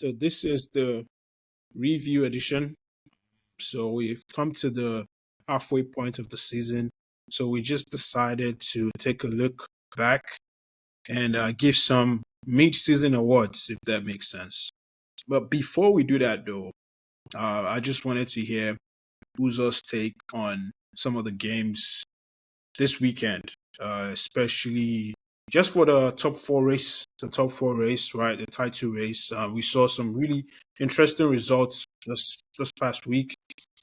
So this is the review edition. So we've come to the halfway point of the season. So we just decided to take a look back and give some mid-season awards, if that makes sense. But before we do that, though, I just wanted to hear Uzo's take on some of the games this weekend, especially just for the top four race, right? The title race. We saw some really interesting results this past week.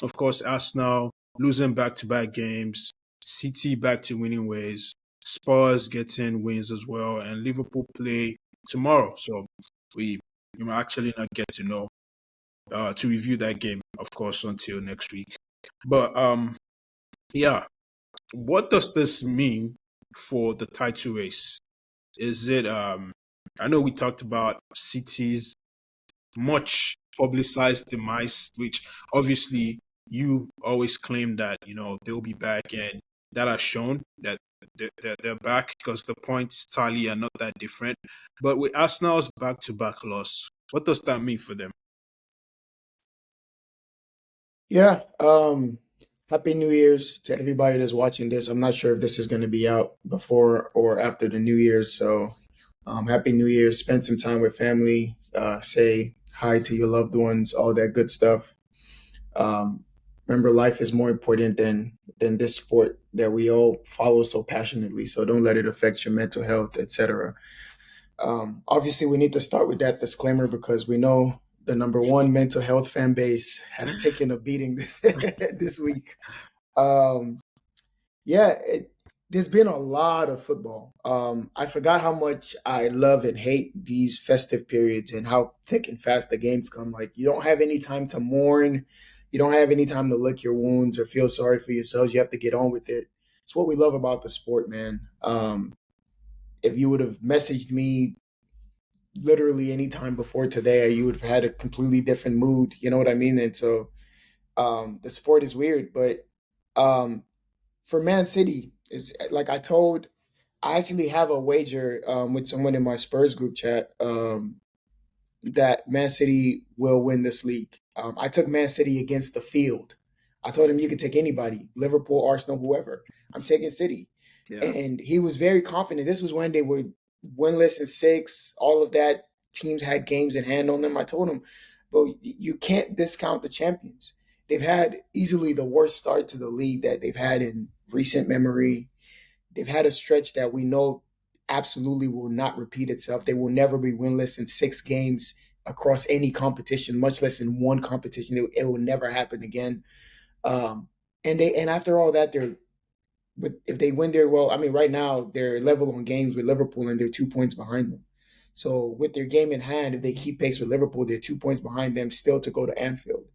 Of course, Arsenal losing back to back games, City back to winning ways, Spurs getting wins as well, and Liverpool play tomorrow. So we you might actually not get to know to review that game, of course, until next week. But yeah, what does this mean for the title race? Is it I know we talked about City's much publicized demise, which obviously you always claim that, they'll be back, and that has shown that they're back because the points tally are not that different. But with Arsenal's back to back loss, what does that mean for them? Yeah. Happy New Year's to everybody that's watching this. I'm not sure if this is going to be out before or after the New Year's. So, Happy New Year. Spend some time with family. Say hi to your loved ones. All that good stuff. Remember, life is more important than this sport that we all follow so passionately. So don't let it affect your mental health, etc. Obviously, we need to start with that disclaimer because we know the number one mental health fan base has taken a beating this this week. Um, yeah, there's been a lot of football. I forgot how much I love and hate these festive periods and how thick and fast the games come. Like you don't have any time to mourn, you don't have any time to lick your wounds or feel sorry for yourselves. You have to get on with it. It's what we love about the sport, man. If you would have messaged me literally any time before today, you would have had a completely different mood. You know what I mean? And so the sport is weird, but um, for Man City, is like I actually have a wager with someone in my Spurs group chat that Man City will win this league. I took Man City against the field. I told him you could take anybody, Liverpool, Arsenal, whoever. I'm taking City. Yeah. And he was very confident. This was when they were winless in six, all of that. Teams had games in hand on them. I told him, but you can't discount the champions. They've had easily the worst start to the league that they've had in recent memory. They've had a stretch that we know absolutely will not repeat itself. They will never be winless in six games across any competition, much less in one competition. It will never happen again. Um, and after all that, they're but if they win their well, I mean, right now they're level on games with Liverpool and they're 2 points behind them. So with their game in hand, if they keep pace with Liverpool, they're 2 points behind them still to go to Anfield.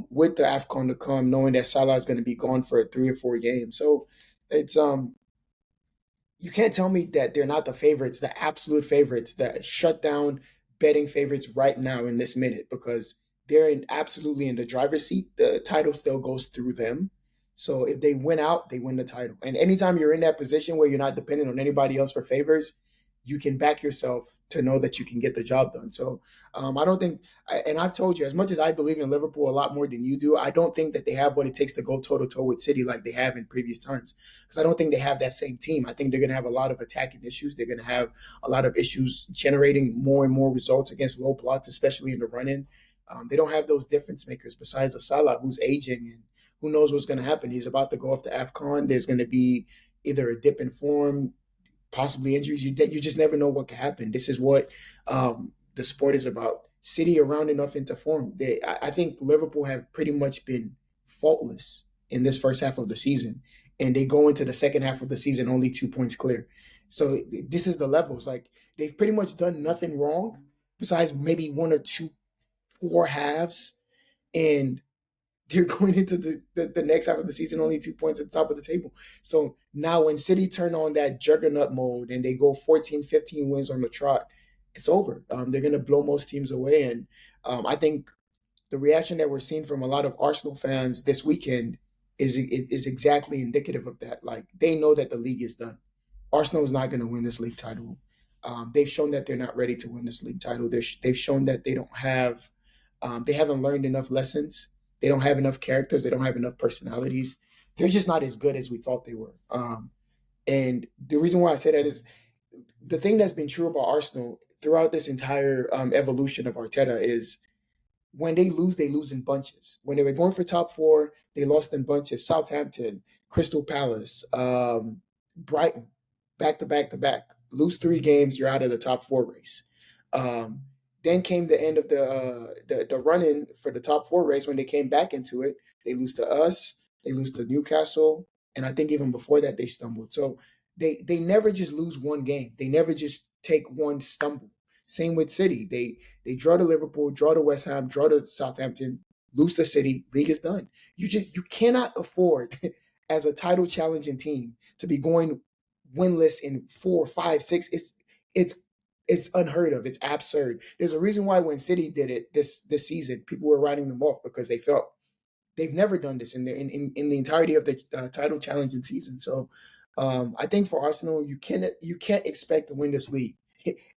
With the AFCON to come, knowing that Salah is going to be gone for 3 or 4 games, so it's you can't tell me that they're not the favorites, the absolute favorites, the shut down betting favorites right now in this minute because they're absolutely in the driver's seat. The title still goes through them. So if they win out, they win the title. And anytime you're in that position where you're not dependent on anybody else for favors, you can back yourself to know that you can get the job done. So I don't think, and I've told you, as much as I believe in Liverpool a lot more than you do, I don't think that they have what it takes to go toe to toe with City like they have in previous times. Because I don't think they have that same team. I think they're going to have a lot of attacking issues. They're going to have a lot of issues generating more and more results against low plots, especially in the run-in. They don't have those difference makers besides the Salah, who's aging and who knows what's going to happen. He's about to go off to AFCON. There's going to be either a dip in form, possibly injuries. You just never know what could happen. This is what the sport is about. City are rounding enough into form. I think Liverpool have pretty much been faultless in this first half of the season, and they go into the second half of the season only 2 points clear. So this is the levels. Like they've pretty much done nothing wrong besides maybe one or two poor halves, and they're going into the next half of the season only 2 points at the top of the table. So now when City turn on that juggernaut mode and they go 14, 15 wins on the trot, it's over. They're going to blow most teams away. And I think the reaction that we're seeing from a lot of Arsenal fans this weekend is exactly indicative of that. Like they know that the league is done. Arsenal is not going to win this league title. They've shown that they're not ready to win this league title. They've shown that they haven't learned enough lessons. They don't have enough characters. They don't have enough personalities. They're just not as good as we thought they were. And the reason why I say that is the thing that's been true about Arsenal throughout this entire evolution of Arteta is when they lose in bunches. When they were going for top four, they lost in bunches. Southampton, Crystal Palace, Brighton, back to back to back. Lose 3 games, you're out of the top four race. Then came the end of the run in for the top four race. When they came back into it, they lose to us, they lose to Newcastle, and I think even before that they stumbled. So they never just lose one game. They never just take one stumble. Same with City. They draw to Liverpool, draw to West Ham, draw to Southampton, lose to City. League is done. You cannot afford as a title challenging team to be going winless in 4, 5, 6. It's unheard of. It's absurd. There's a reason why when City did it this season, people were writing them off because they felt they've never done this in the entirety of the title challenging season. So I think for Arsenal, you can't expect to win this league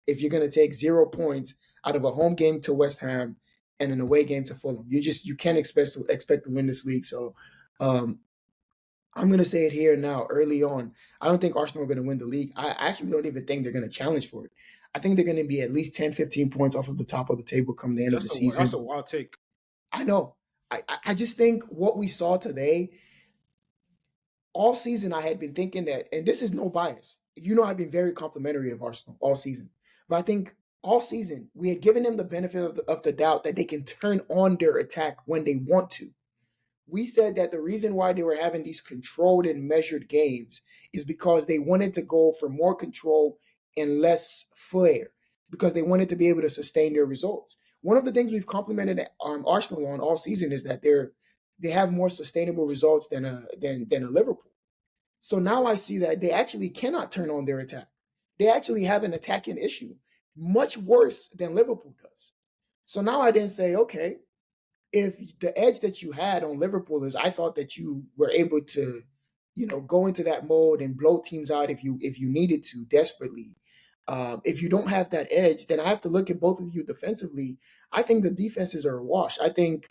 if you're going to take 0 points out of a home game to West Ham and an away game to Fulham. You can't expect to win this league. So I'm going to say it here now, early on. I don't think Arsenal are going to win the league. I actually don't even think they're going to challenge for it. I think they're going to be at least 10, 15 points off of the top of the table come the end of the season. That's a wild take. I know. I just think what we saw today, all season I had been thinking that, and this is no bias. I've been very complimentary of Arsenal all season. But I think all season we had given them the benefit of the doubt that they can turn on their attack when they want to. We said that the reason why they were having these controlled and measured games is because they wanted to go for more control and less flair, because they wanted to be able to sustain their results. One of the things we've complimented Arsenal on all season is that they have more sustainable results than a Liverpool. So now I see that they actually cannot turn on their attack. They actually have an attacking issue, much worse than Liverpool does. So now I then say, okay, if the edge that you had on Liverpool is I thought that you were able to, go into that mode and blow teams out if you needed to desperately. If you don't have that edge, then I have to look at both of you defensively. I think the defenses are a wash. I think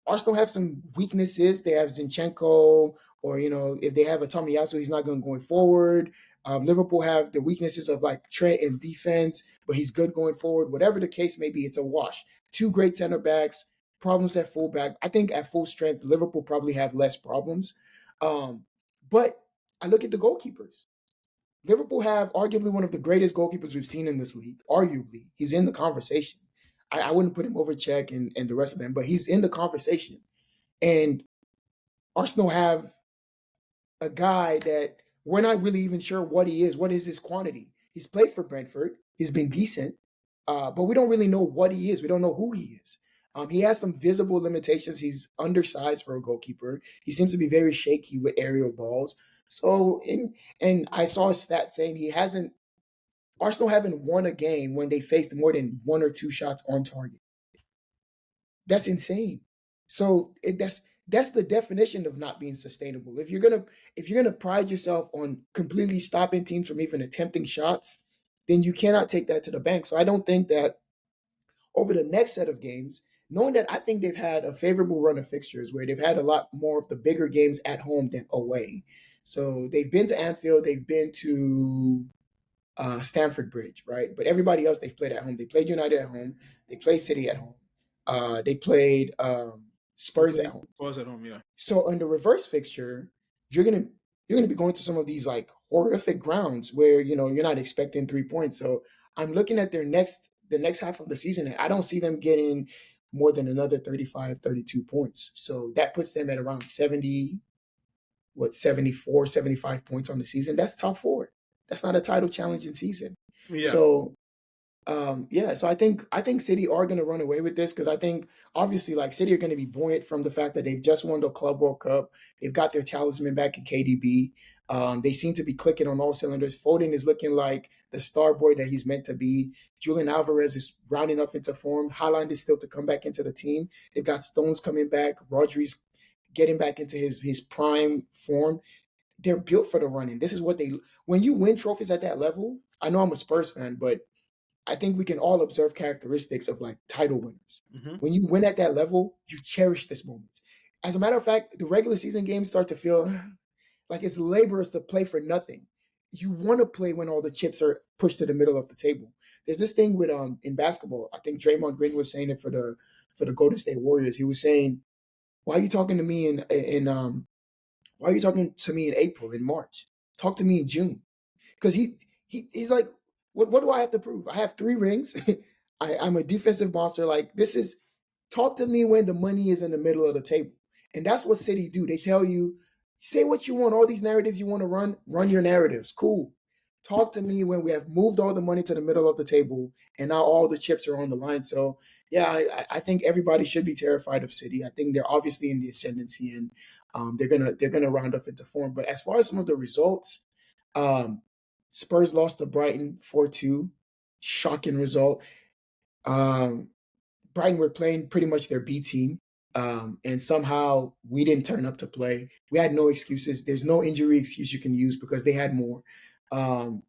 Arsenal have some weaknesses. They have Zinchenko, or if they have a Tomiyasu, he's not going forward. Liverpool have the weaknesses of like Trent in defense, but he's good going forward. Whatever the case may be, it's a wash. 2 great center backs, problems at fullback. I think at full strength, Liverpool probably have less problems. But I look at the goalkeepers. Liverpool have arguably one of the greatest goalkeepers we've seen in this league. Arguably, he's in the conversation. I wouldn't put him over Czech and the rest of them, but he's in the conversation. And Arsenal have a guy that we're not really even sure what he is. What is his quantity? He's played for Brentford. He's been decent, but we don't really know what he is. We don't know who he is. He has some visible limitations. He's undersized for a goalkeeper. He seems to be very shaky with aerial balls. So, and I saw a stat saying Arsenal haven't won a game when they faced more than 1 or 2 shots on target. That's insane. So that's the definition of not being sustainable. If you're gonna pride yourself on completely stopping teams from even attempting shots, then you cannot take that to the bank. So I don't think that over the next set of games, knowing that I think they've had a favorable run of fixtures where they've had a lot more of the bigger games at home than away. So they've been to Anfield, they've been to Stamford Bridge, right? But everybody else they've played at home. They played United at home. They played City at home. They played Spurs at home. Spurs at home, yeah. So on the reverse fixture, you're gonna be going to some of these like horrific grounds where you're not expecting 3 points. So I'm looking at the next half of the season, and I don't see them getting more than another 35, 32 points. So that puts them at around 74, 75 points on the season. That's top 4. That's not a title challenging season. Yeah. So, so I think City are going to run away with this, because I think obviously like City are going to be buoyant from the fact that they've just won the Club World Cup. They've got their talisman back in KDB. They seem to be clicking on all cylinders. Foden is looking like the star boy that he's meant to be. Julian Alvarez is rounding up into form. Haaland is still to come back into the team. They've got Stones coming back. Rodri's getting back into his prime form. they're built for the running. This is what they when you win trophies at that level. I know I'm a Spurs fan, but I think we can all observe characteristics of like title winners. Hmm. When you win at that level, you cherish this moment. As a matter of fact, the regular season games start to feel like it's laborious to play for nothing. You want to play when all the chips are pushed to the middle of the table. There's this thing with in basketball. I think Draymond Green was saying it for the Golden State Warriors. He was saying, "Why are you talking to me in why are you talking to me in April, in March? Talk to me in June." Because he's like, what do I have to prove? I have 3 rings. I'm a defensive monster. Like this is talk to me when the money is in the middle of the table. And that's what City do. They tell you, say what you want, all these narratives you want to run your narratives. Cool. Talk to me when we have moved all the money to the middle of the table and now all the chips are on the line. So yeah, I think everybody should be terrified of City. I think they're obviously in the ascendancy and they're gonna round up into form. But as far as some of the results, um, Spurs lost to Brighton 4-2. Shocking result. Um, Brighton were playing pretty much their B team. And somehow we didn't turn up to play. We had no excuses. There's no injury excuse you can use because they had more.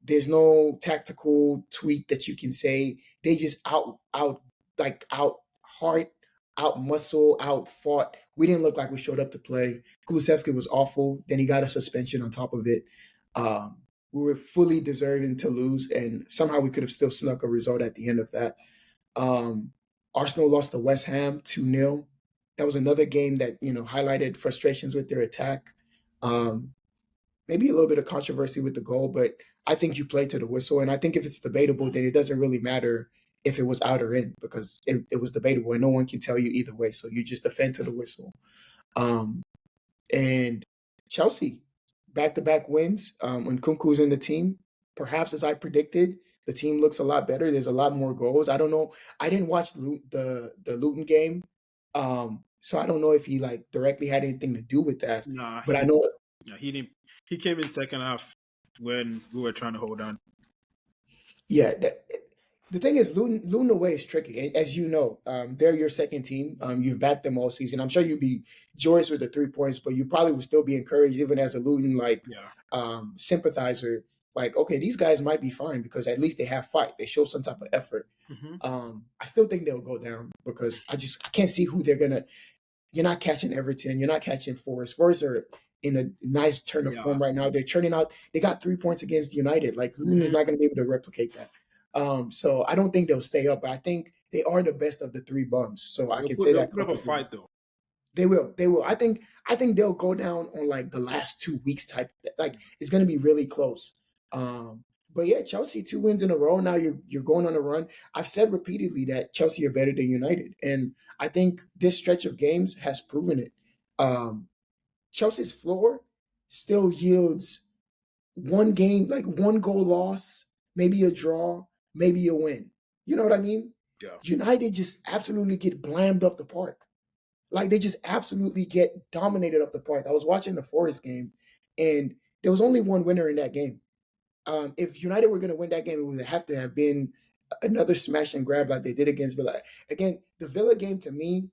There's no tactical tweak that you can say. They just out heart, out muscle, out fought. We didn't look like we showed up to play. Kulusevski was awful. Then he got a suspension on top of it. We were fully deserving to lose, and somehow we could have still snuck a result at the end of that. Um, Arsenal lost to West Ham 2-0. That was another game that highlighted frustrations with their attack. Um, Maybe a little bit of controversy with the goal, but I think you play to the whistle. And I think if it's debatable, then it doesn't really matter if it was out or in because it was debatable and no one can tell you either way. So you just defend to the whistle. Um, and Chelsea, back-to-back wins. When Kunku's in the team, perhaps as I predicted, the team looks a lot better. There's a lot more goals. I don't know. I didn't watch the Luton game, so I don't know if he like directly had anything to do with that. Nah, he But I didn't. know, Yeah, he didn't. He came in second half when we were trying to hold on. yeah. The thing is, Luton away is tricky, as you know. They're your second team. You've backed them all season. I'm sure you'd be joyous with the 3 points, but you probably would still be encouraged, even as a Luton Yeah. sympathizer. Like, okay, these guys might be fine because at least they have fight. They show some type of effort. Hmm. I still think they'll go down because I can't see who they're gonna. You're not catching Everton. You're not catching Forest. Forest are in a nice turn of Yeah. form right now. They're churning out. They got 3 points against United. Like Luton is Hmm. not going to be able to replicate that. So I don't think they'll stay up. But I think they are the best of the 3 bums. So I can say They'll that put up a comfortably. fight though. They will. They will. I think they'll go down on like the last 2 weeks type. Like it's going to be really close. But yeah, Chelsea 2 wins in a row. Now you're going on a run. I've said repeatedly that Chelsea are better than United, and I think this stretch of games has proven it. Um, Chelsea's floor still yields one game, like one goal loss, maybe a draw, maybe a win. You know what I mean? Yeah. United just absolutely get blammed off the park. Like they just absolutely get dominated off the park. I was watching the Forest game, and there was only one winner in that game. If United were going to win that game, it would have to have been another smash and grab like they did against Villa. Again, the Villa game to me,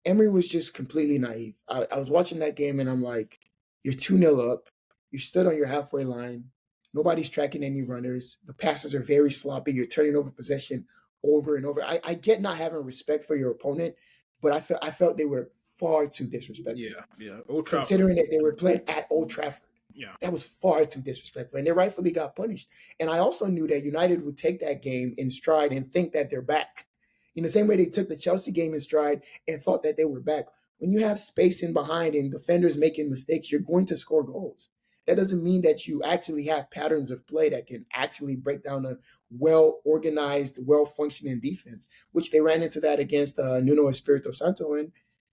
Emery was just completely naive. I was watching that game and I'm like, you're 2-0 up. You stood on your halfway line. Nobody's tracking any runners. The passes are very sloppy. You're turning over possession over and over. I get not having respect for your opponent, but I felt they were far too disrespectful. Yeah. Yeah. Old Trafford. Considering that they were playing at Old Trafford. Yeah. That was far too disrespectful, and they rightfully got punished. And I also knew that United would take that game in stride and think that they're back. In the same way they took the Chelsea game in stride and thought that they were back. When you have space in behind and defenders making mistakes, you're going to score goals. That doesn't mean that you actually have patterns of play that can actually break down a well organized, well functioning defense, which they ran into that against Nuno Espirito Santo, and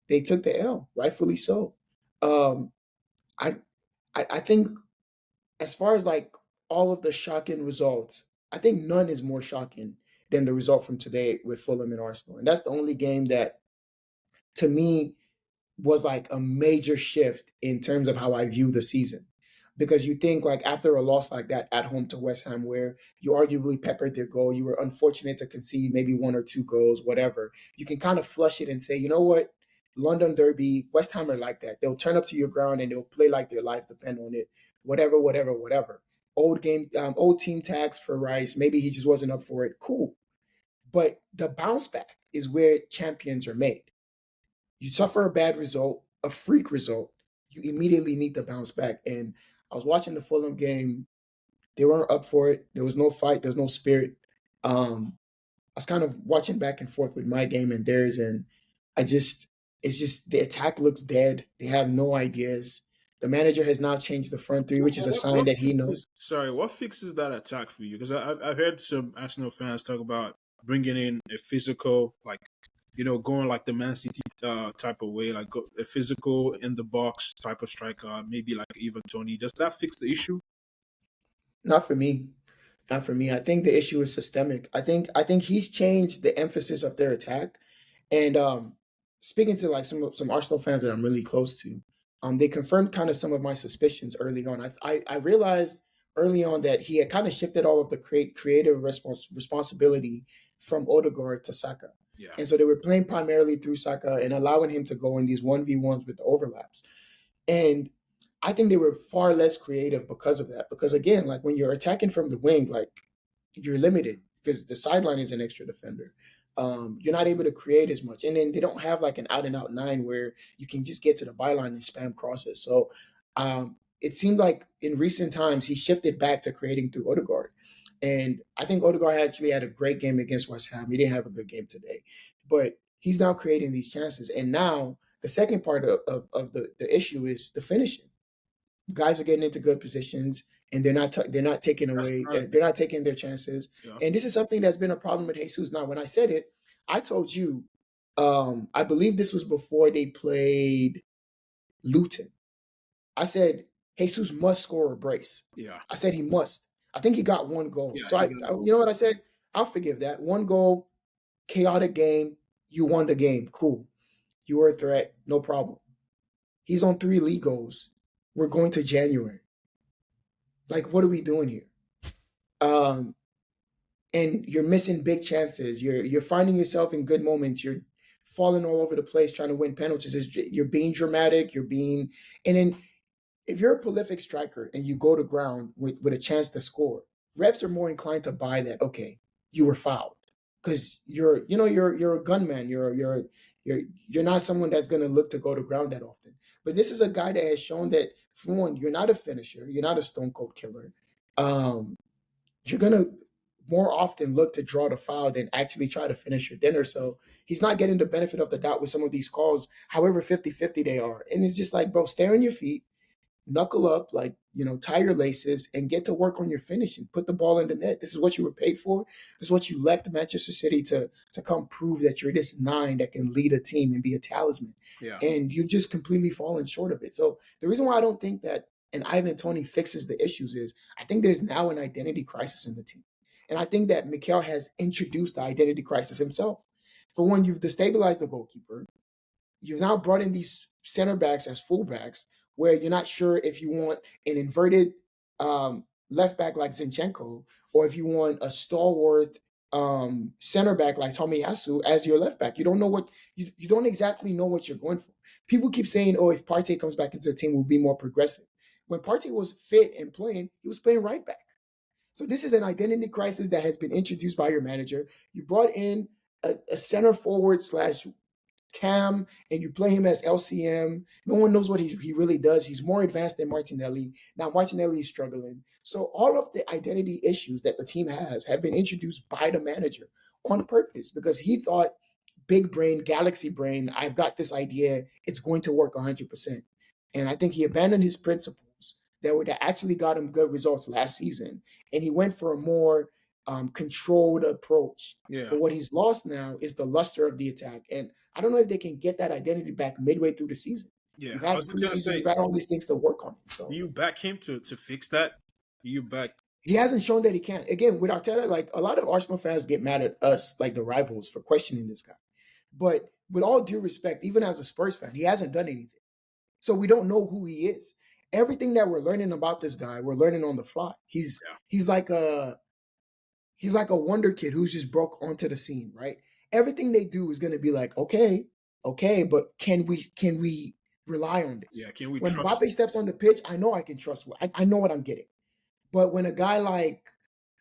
they took the L, rightfully so. Um, I I think as far as like all of the shocking results, I think none is more shocking than the result from today with Fulham and Arsenal. And that's the only game that to me was like a major shift in terms of how I view the season. Because you think like after a loss like that at home to West Ham, where you arguably peppered their goal, you were unfortunate to concede maybe 1 or 2 goals, whatever. You can kind of flush it and say, you know what? London Derby, West Ham are like that. They'll turn up to your ground and they'll play like their lives depend on it. Whatever, whatever, whatever. Old team tags for Rice. Maybe he just wasn't up for it. Cool. But the bounce back is where champions are made. You suffer a bad result, a freak result, you immediately need to bounce back. And I was watching the Fulham game. They weren't up for it. There was no fight. There was no spirit. I was kind of watching back and forth with my game and theirs, and it's just the attack looks dead. They have no ideas. The manager has now changed the front three, which is a sign What that he knows. fixes? Sorry, what fixes that attack for you? Because I've heard some Arsenal fans talk about bringing in a physical, like going like the Man City type of way, like a physical in the box type of striker, maybe like even Tony. Does that fix the issue? Not for me. Not for me. I think the issue is systemic. I think he's changed the emphasis of their attack. And speaking to like some Arsenal fans that I'm really close to, they confirmed kind of some of my suspicions early on. I realized early on that he had kind of shifted all of the creative responsibility from Odegaard to Saka. Yeah, And so they were playing primarily through Saka and allowing him to go in these 1v1s with the overlaps. And I think they were far less creative because of that. Because again, like when you're attacking from the wing, like you're limited because the sideline is an extra defender. You're not able to create as much, and then they don't have like an out and out nine where you can just get to the byline and spam crosses. So it seemed like in recent times he shifted back to creating through Odegaard, and I think Odegaard actually had a great game against West Ham. He didn't have a good game today, but he's now creating these chances. And now the second part of the issue is the finishing. Guys are getting into good positions and they're not taking that's away another they're thing. not taking their chances. Yeah, And this is something that's been a problem with Jesus. Now, when I said it, I told you, I believe this was before they played Luton. I said Jesus must score a brace. yeah, I said he must. I think he got one goal. yeah. So He got you know what I said? I'll forgive that. One goal, chaotic game. You won the game. Cool. You were a threat. No problem. He's on 3 league goals. We're going to January. Like, what are we doing here? Um, and you're missing big chances. You're finding yourself in good moments. You're falling all over the place trying to win penalties. You're being dramatic. And then if you're a prolific striker and you go to ground with a chance to score, refs are more inclined to buy that. Okay, you were fouled because you're a gunman. You're not someone that's going to look to go to ground that often. But this is a guy that has shown that for one, you're not a finisher. You're not a stone cold killer. Um, you're gonna more often look to draw the foul than actually try to finish your dinner. So he's not getting the benefit of the doubt with some of these calls, however 50-50 they are. And it's just like, bro, stay on your feet, knuckle up, like, tie your laces and get to work on your finishing. Put the ball in the net. This is what you were paid for. This is what you left Manchester City to come prove that you're this nine that can lead a team and be a talisman. yeah, And you've just completely fallen short of it. So the reason why I don't think that an Ivan Tony fixes the issues is I think there's now an identity crisis in the team. And I think that Mikel has introduced the identity crisis himself. For one, you've destabilized the goalkeeper. You've now brought in these center backs as fullbacks where you're not sure if you want an inverted left back like Zinchenko or if you want a stalwart center back like Tomiyasu as your left back. You don't know what you don't exactly know what you're going for. People keep saying, "Oh, if Partey comes back into the team, we'll be more progressive." When Partey was fit and playing, he was playing right back. So this is an identity crisis that has been introduced by your manager. You brought in a center forward slash Cam and you play him as LCM. No one knows what he really does. He's more advanced than Martinelli. Now Martinelli is struggling. So all of the identity issues that the team has have been introduced by the manager on purpose because he thought big brain, galaxy brain, I've got this idea. It's going to work 100%. And I think he abandoned his principles that actually got him good results last season. And he went for a more controlled approach. yeah, But what he's lost now is the luster of the attack. And I don't know if they can get that identity back midway through the season. yeah. You've I had was just gonna preseason, say, you've had all these things to work on. do So you back him to fix that? Do you back? he hasn't shown that he can. Again, with Arteta, like a lot of Arsenal fans get mad at us, like the rivals, for questioning this guy. But with all due respect, even as a Spurs fan, he hasn't done anything. So we don't know who he is. Everything that we're learning about this guy, we're learning on the fly. Yeah, He's like a wonder kid who's just broke onto the scene, right? Everything they do is going to be like, okay, Okay, but can we rely on this? Yeah, can we When trust? Mbappe steps on the pitch, I know I can trust. I know what I'm getting. But when a guy like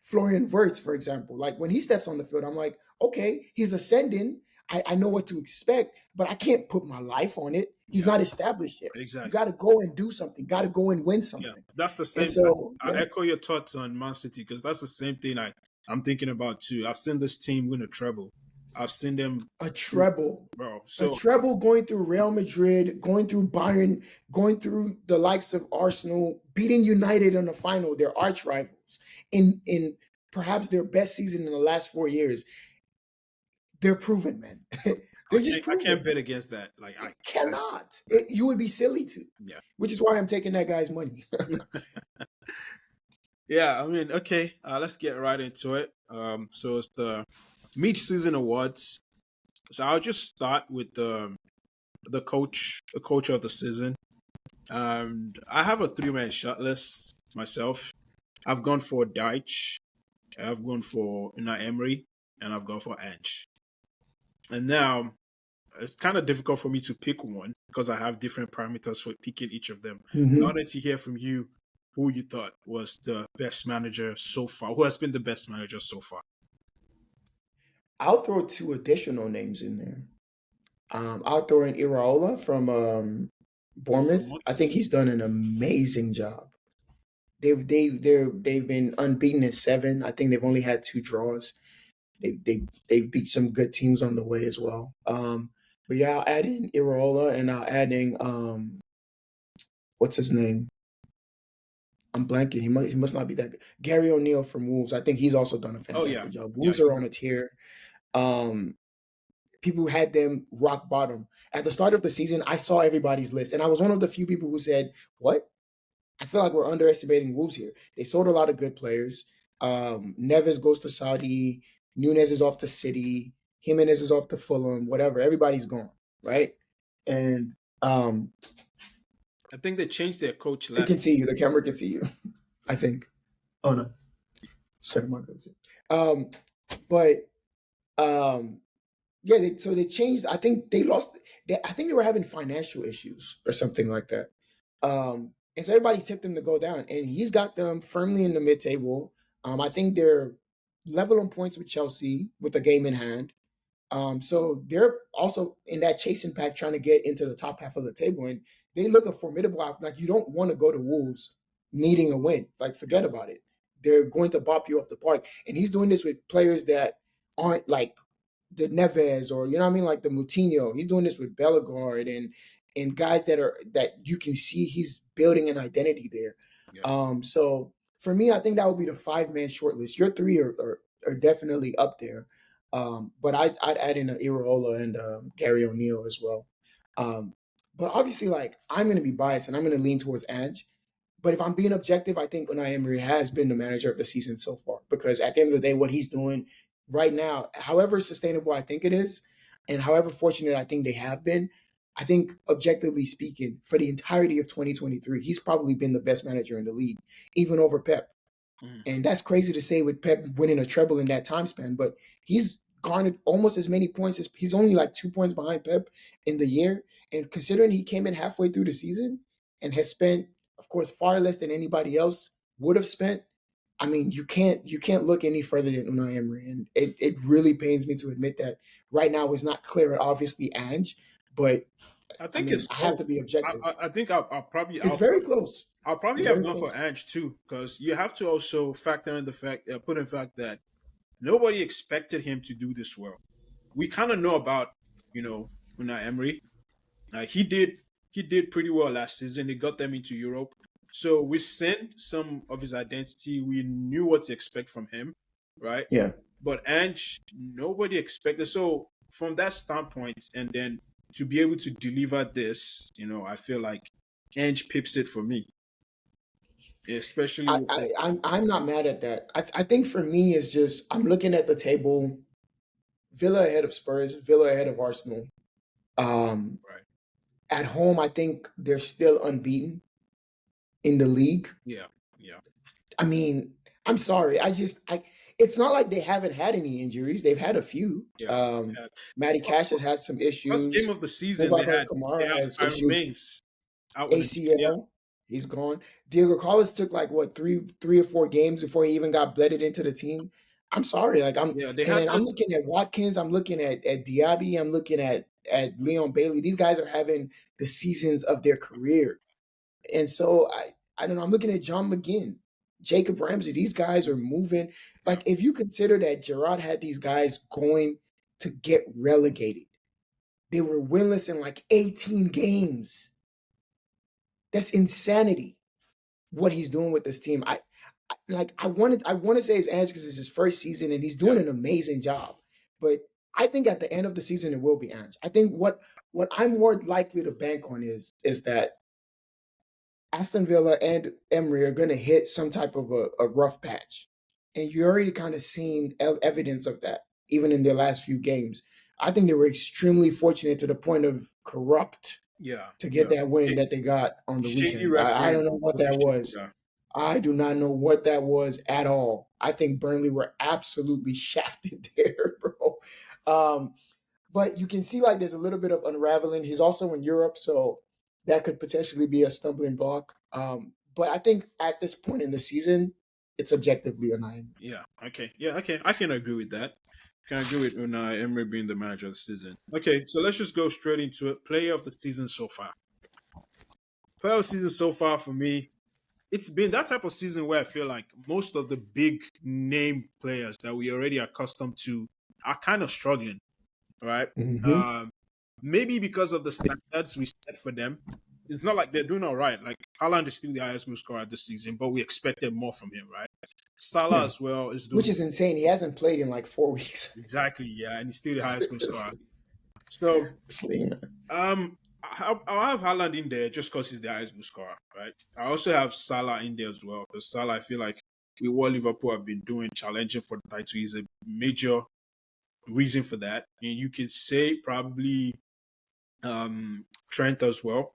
Florian Wirtz, for example, like when he steps on the field, I'm like, okay, he's ascending. I know what to expect, but I can't put my life on it. He's Yeah, not established yet. You got exactly. to go and do something. Got to go and win Yeah, something. that's the And same. so, I yeah, echo your thoughts on Man City because that's the same thing I'm thinking about too. I've seen this team win a treble. I've seen them, a treble, bro. a So treble going through Real Madrid, going through Bayern, going through the likes of Arsenal, beating United in the final, their arch rivals, in perhaps their best season in the last 4 years. They're proven, man. They're just I can't proven. bet against that. Like You I cannot. You would be silly to, yeah. which is why I'm taking that guy's money. Yeah, I mean, okay, let's get right into it. So it's the mid-season awards. So I'll just start with the coach of the season. I have a three-man shot list myself. I've gone for Deitch, I've gone for Unai Emery, and I've gone for Ange. And now it's kind of difficult for me to pick one because I have different parameters for picking each of them. So I Mhm. wanted to hear from you who you thought was the best manager so far. Who has been the best manager so far? I'll throw two additional names in there. I'll throw in Iraola from Bournemouth. I think he's done an amazing job. They've been unbeaten in seven. I think they've only had two draws. They've beat some good teams on the way as well. But yeah, I'll add in Iraola and I'll add in what's his name? I'm blanking. He must not be that good. Gary O'Neill from Wolves. I think he's also done a Oh yeah, fantastic job. yeah. Wolves are on a tear. Um, People had them rock bottom at the start of the season. I saw everybody's list, and I was one of the few people who said, "What? I feel like we're underestimating Wolves here." They sold a lot of good players. Neves goes to Saudi. Nunez is off to City. Jimenez is off to Fulham. Whatever. Everybody's gone, right? And I think they changed their coach it last. can see you. The camera can see you. I think. Oh no, sorry, my God. Um, but yeah. So they changed. I think they lost. I think they were having financial issues or something like that. And so everybody tipped him to go down, and he's got them firmly in the mid-table. I think they're level on points with Chelsea with a game in hand. So they're also in that chasing pack trying to get into the top half of the table, and they look a formidable. Like you don't want to go to Wolves needing a win. Like Yeah, forget about it. They're going to bop you off the park, and he's doing this with players that aren't like the Neves or you know what I mean, like the Moutinho. He's doing this with Bellegarde and guys that you can see he's building an identity there. yeah. So for me, I think that would be the 5-man shortlist. Your three are definitely up there. But I'd add in Iraola and Gary O'Neill as well. Um, but obviously, like I'm going to be biased and I'm going to lean towards Ange. But if I'm being objective, I think Unai Emery has been the manager of the season so far because at the end of the day, what he's doing right now, however sustainable I think it is, and however fortunate I think they have been, I think objectively speaking, for the entirety of 2023, he's probably been the best manager in the league, even over Pep. Mhm. And that's crazy to say with Pep winning a treble in that time span, but he's garnered almost as many points as he's only like 2 points behind Pep in the year. And considering he came in halfway through the season and has spent, of course, far less than anybody else would have spent. I mean, you can't look any further than Unai Emery, and it really pains me to admit that right now is not clear and obviously Ange, but I I think mean, it's I have to close. be I, objective. I think It's very close. I'll probably It's have very gone for close. Ange too because you have to also factor in the fact put in fact that nobody expected him to do this well. We kind of know about Unai Emery. He did pretty well last season. He got them into Europe. So we sent some of his identity. We knew what to expect from him, right? Yeah. But Ange, nobody expected. So from that standpoint, and then to be able to deliver this, I feel like Ange pips it for me, especially I, with I I'm not mad at that. I think for me is just I'm looking at the table. Villa ahead of Spurs, Villa ahead of Arsenal. Um, right. at home, I think they're still unbeaten in the league. Yeah, yeah, I mean, I'm sorry. I just I it's not like they haven't had any injuries. They've had a few. Yeah. Yeah. Matty Cash has had some First game issues. of the season, Mobaba they Kamara have has Aaron issues. Baines out with an injury. Yeah, ACL, he's gone. Diego Carlos took like what three or four games before he even got blooded into the team. I'm sorry, like yeah. They and had then I'm this. looking at Watkins, I'm looking at Diaby, I'm looking at Leon Bailey. These guys are having the seasons of their career, and so I don't know. I'm looking at John McGinn, Jacob Ramsey. These guys are moving. Yeah, Like if you consider that Gerard had these guys going to get relegated, they were winless in like 18 games. That's insanity what he's doing with this team. I want to say his Ange because it's his first season and he's yeah, doing an amazing job. But I think at the end of the season it will be Ange. I think what I'm more likely to bank on is that Aston Villa and Emery are going to hit some type of a rough patch, and you already kind of seen evidence of that even in their last few games. I think they were extremely fortunate to the point of corrupt yeah, to get yeah. that win Hey, that they got on the shady weekend. I refereeing. don't know what Also that shady. was. Yeah. I do not know what that was at all. I think Burnley were absolutely shafted there, bro. Um, but you can see like there's a little bit of unraveling. He's also in Europe, so that could potentially be a stumbling block. But I think at this point in the season, it's objectively a nine. Yeah. Okay. Yeah. Okay. I can agree with that. Can agree with Unai Emery being the manager of the season. Okay, so let's just go straight into it. Player of the season so far. Player of the season so far for me, it's been that type of season where I feel like most of the big name players that we already accustomed to are kind of struggling, right? Mm-hmm. Um, Maybe because of the standards we set for them. It's not like they're doing all right. Like Haaland is still the highest goal scorer this season, but we expected more from him, right? Salah Yeah, as well is which doing is insane. He hasn't played in like 4 weeks. exactly, yeah, and he's still the highest goal scorer. Seriously, So man. I'll have Haaland in there just because he's the highest goal scorer, right? I also have Salah in there as well because Salah, I feel like with what Liverpool have been doing, challenging for the title, is a major reason for that. And you could say probably Trent as well.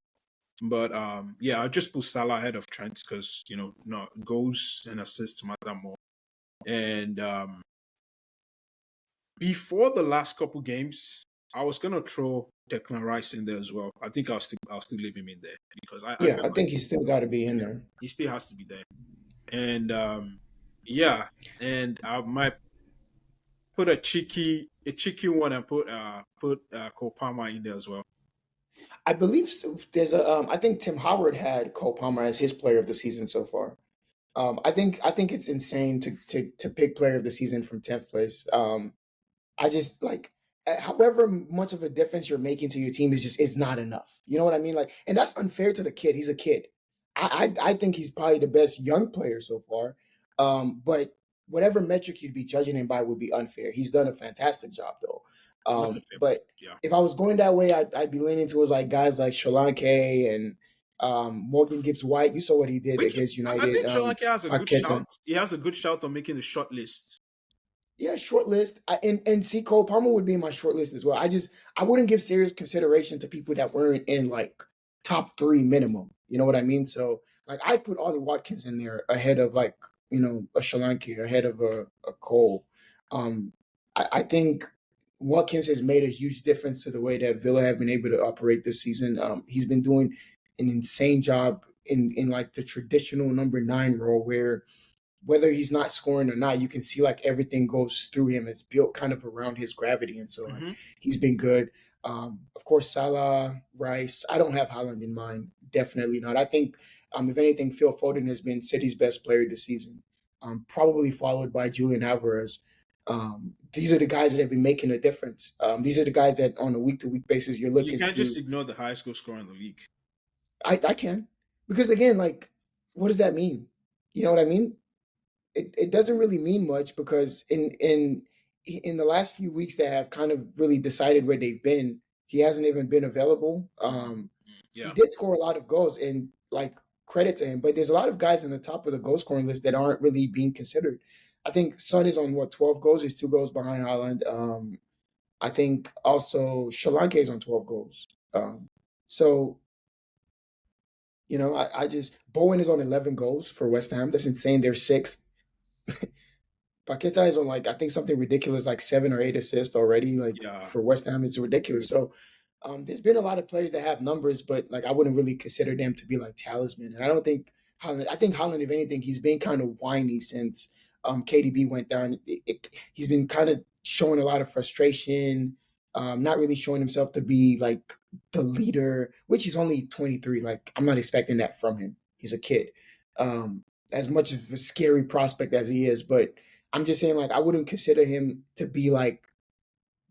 But yeah, I'll just put Salah ahead of Trent because no goals and assists matter more. And before the last couple games, I was gonna throw Declan Rice in there as well. I think I'll still leave him in there because I Yeah, feel I like think he's still got to be in there. he still has to be there. And yeah, and I might put a cheeky one and put Cole Palmer in there as well. I believe there's a. I think Tim Howard had Cole Palmer as his player of the season so far. I think it's insane to pick player of the season from 10th place. I just like however much of a difference you're making to your team is not enough. You know what I mean? Like, and that's unfair to the kid. He's a kid. I think he's probably the best young player so far. But whatever metric you'd be judging him by would be unfair. He's done a fantastic job though. That's a fair point. But Yeah. if I was going that way, I'd be leaning towards like guys like Solanke and Morgan Gibbs White. You saw what he did against I United. think Solanke has a good shout. Arteta. He has a good shout on making the short list. Yeah, short list. And see, Cole Palmer would be in my short list as well. I wouldn't give serious consideration to people that weren't in like top three minimum. You know what I mean? So like I put Ollie Watkins in there ahead of like a Shalanki, ahead of a Cole. I think Watkins has made a huge difference to the way that Villa have been able to operate this season. He's been doing an insane job in like the traditional number 9 role where whether he's not scoring or not, you can see like everything goes through him. It's built kind of around his gravity, and so like Hmm. he's been good. Of course, Salah, Rice. I don't have Haaland in mind. Definitely not. I think if anything, Phil Foden has been City's best player this season, probably followed by Julian Alvarez. These are the guys that have been making a difference. These are the guys that on a week to week basis you're You looking can't just to. ignore the highest goal scorer in the league. I can because again, like, what does that mean? You know what I mean? It doesn't really mean much because in the last few weeks that have kind of really decided where they've been, he hasn't even been available. He Yeah. did score a lot of goals and like credit to him, but there's a lot of guys in the top of the goal scoring list that aren't really being considered. I think Son is on what 12 goals. He's 2 goals behind Holland. I think also Solanke is on 12 goals. So I just Bowen is on 11 goals for West Ham. That's insane. They're sixth. Paqueta is on like I think something ridiculous like 7 or 8 assists already. Like Yeah, for West Ham, it's ridiculous. So there's been a lot of players that have numbers, but like I wouldn't really consider them to be like talisman. And I don't think Holland. I think Holland, if anything, he's been kind of whiny since KDB went down. He's been kind of showing a lot of frustration. Not really showing himself to be like the leader, which he's only 23. Like I'm not expecting that from him. He's a kid. As much of a scary prospect as he is, but I'm just saying like I wouldn't consider him to be like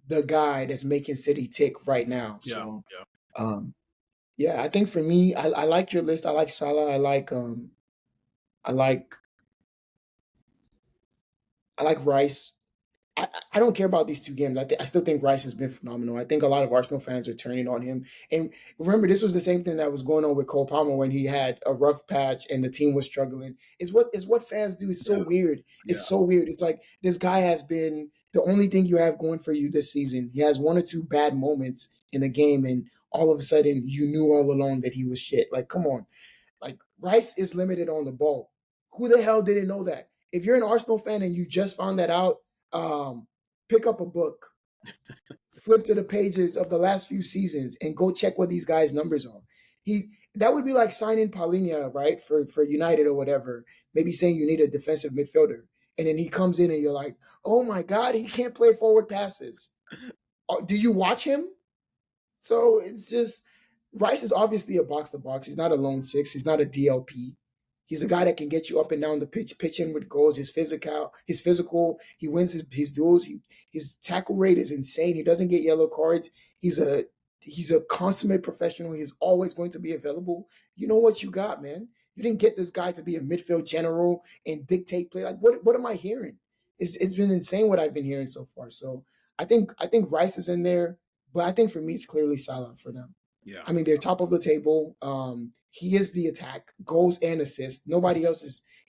the guy that's making City tick right now. yeah, So yeah, um yeah, I think for me, I like your list. I like Salah. I like I like Rice. I don't care about these two games. I still think Rice has been phenomenal. I think a lot of Arsenal fans are turning on him. And remember, this was the same thing that was going on with Cole Palmer when he had a rough patch and the team was struggling. Is what fans do. It's so yeah, weird. yeah, It's so weird. It's like this guy has been the only thing you have going for you this season. He has one or two bad moments in a game, and all of a sudden you knew all along that he was shit. Like, come on. Like Rice is limited on the ball. Who the hell didn't know that? If you're an Arsenal fan and you just found that out, pick up a book, flip to the pages of the last few seasons, and go check what these guys' numbers are. That would be like signing Paulinho, right, for United or whatever. Maybe saying you need a defensive midfielder, and then he comes in and you're like, oh my god, he can't play forward passes. Do you watch him? So it's just Rice is obviously a box to box. He's not a lone six. He's not a DLP. He's a guy that can get you up and down the pitch, pitching with goals. His physical. He wins his duels. His tackle rate is insane. He doesn't get yellow cards. He's a consummate professional. He's always going to be available. You know what you got, man. You didn't get this guy to be a midfield general and dictate play. Like what am I hearing? It's been insane what I've been hearing so far. So I think Rice is in there, but I think for me it's clearly Salah for them. yeah, I mean, they're top of the table. He is the attack, goals and assists. Nobody else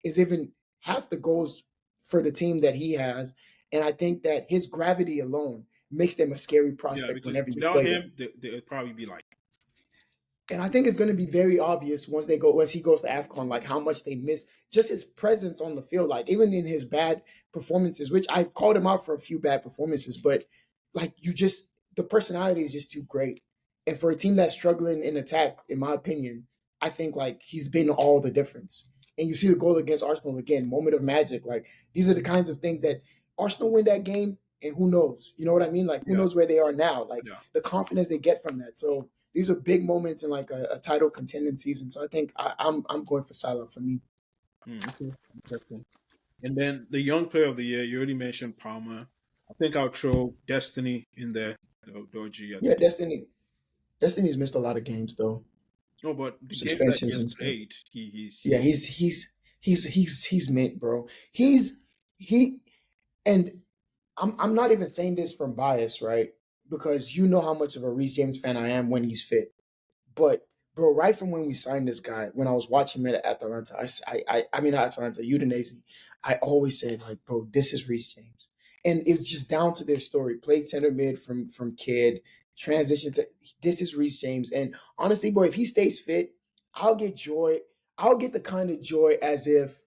is even half the goals for the team that he has. And I think that his gravity alone makes them a scary yeah. prospect Because whenever you without play them. him, they'd probably be like, And I think it's going to be very obvious once he goes to Afcon, like how much they miss just his presence on the field. Like even in his bad performances, which I've called him out for a few bad performances, but like the personality is just too great. And for a team that's struggling in attack, in my opinion, I think like he's been all the difference. And you see the goal against Arsenal again, moment of magic. Like these are the kinds of things that Arsenal win that game, and who knows? You know what I mean? Like who yeah, knows where they are now? Like yeah. the confidence they get from that. So these are big moments in like a title contending season. So I think I'm going for Salah for me. Okay, interesting. And then the young player of the year, you already mentioned Palmer. I think I'll throw Destiny in there. Doji, I Yeah, think. Destiny's missed a lot of games though, No, but the games that he suspensions has and stuff. played, Yeah, he's he's mint, bro. He and I'm not even saying this from bias, right? Because you know how much of a Reece James fan I am when he's fit. But bro, right from when we signed this guy, when I was watching him at Atalanta, I mean not Atalanta, Udinese, I always said like, bro, this is Reece James, and it's just down to their story. Played center mid from kid, transition to this is Reece James, and honestly, bro, if he stays fit, I'll get joy. I'll get the kind of joy as if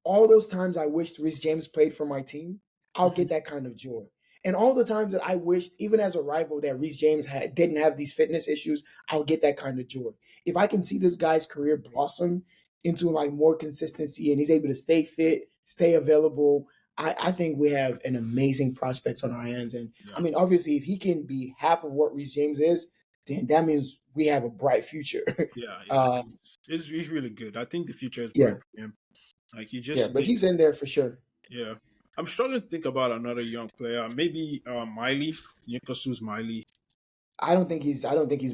all those times I wished Reece James played for my team, I'll get that kind of joy. And all the times that I wished, even as a rival, that Reece James didn't have these fitness issues, I'll get that kind of joy. If I can see this guy's career blossom into like more consistency and he's able to stay fit, stay available, I think we have an amazing prospects on our hands. And I yeah, mean, obviously, if he can be half of what Reece James is, then that means we have a bright future. yeah, yeah. uh, He's really good. I think the future is bright yeah, for him. Like he yeah, just but need, he's in there for sure. yeah. I'm struggling to think about another young player. Maybe Miley, Newcastle's Miley. I don't think he's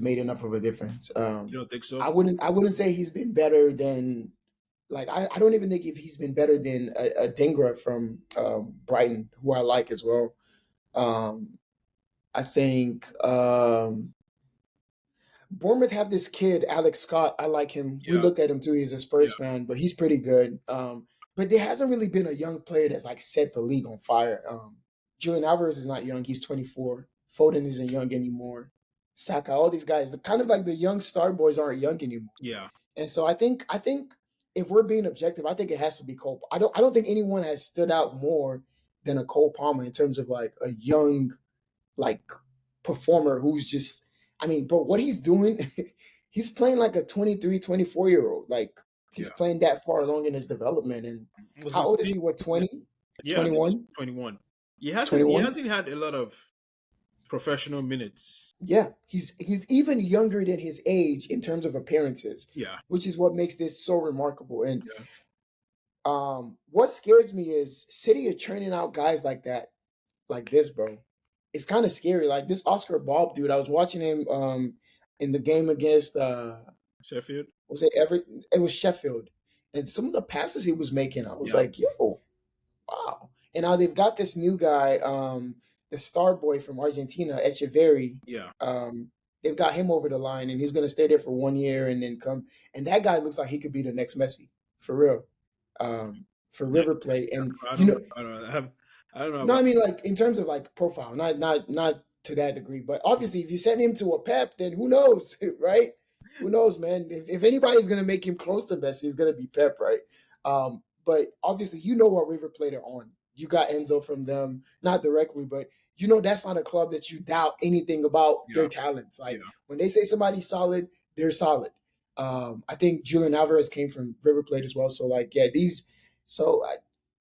made enough of a difference. You don't think I so? wouldn't I wouldn't say he's been better than like I don't even think if he's been better than a Dingra from Brighton, who I like as well. Um, I think Bournemouth have this kid, Alex Scott. I like him. We Yeah, looked at him too. He's a yeah, Spurs fan, but he's pretty good. But there hasn't really been a young player that's like set the league on fire. Julian Alvarez is not young. He's 24. Foden isn't young anymore. Saka, all these guys, kind of like the young star boys aren't young anymore. yeah, And so I think if we're being objective, I think it has to be Cole. I don't think anyone has stood out more than a Cole Palmer in terms of like a young like performer who's just I mean, but what he's doing, he's playing like a 23, 24 year old. Like he's Yeah. playing that far along in his development. And Was how it old is say? he? What, Yeah, 20, yeah, I think it's 21, 21. He 21? hasn't had a lot of professional minutes. Yeah, he's even younger than his age in terms of appearances, Yeah, which is what makes this so remarkable. And yeah, what scares me is City are churning out guys like that, like this, bro. It's kind of scary. Like this Oscar Bob dude, I was watching him in the game against Sheffield. was it ever it was Sheffield. And some of the passes he was making, I was Yeah, like, yo, wow. And now they've got this new guy, the star boy from Argentina, Echeverry. yeah, They've got him over the line, and he's going to stay there for 1 year and then come. And that guy looks like he could be the next Messi, for real, for next River Plate. And I you don't know, know. I don't know. I don't know no, I about. mean like in terms of like profile, not to that degree. But obviously, if you send him to a Pep, then who knows, right? Who knows, man? If anybody's gonna make him close to Messi, it's gonna be Pep, right? But obviously, you know what River Plate are on. You got Enzo from them, not directly, but you know that's not a club that you doubt anything about their Yeah, talents. Like yeah. when they say somebody's solid, they're solid. I think Julian Alvarez came from River Plate as well. So like, yeah, these. So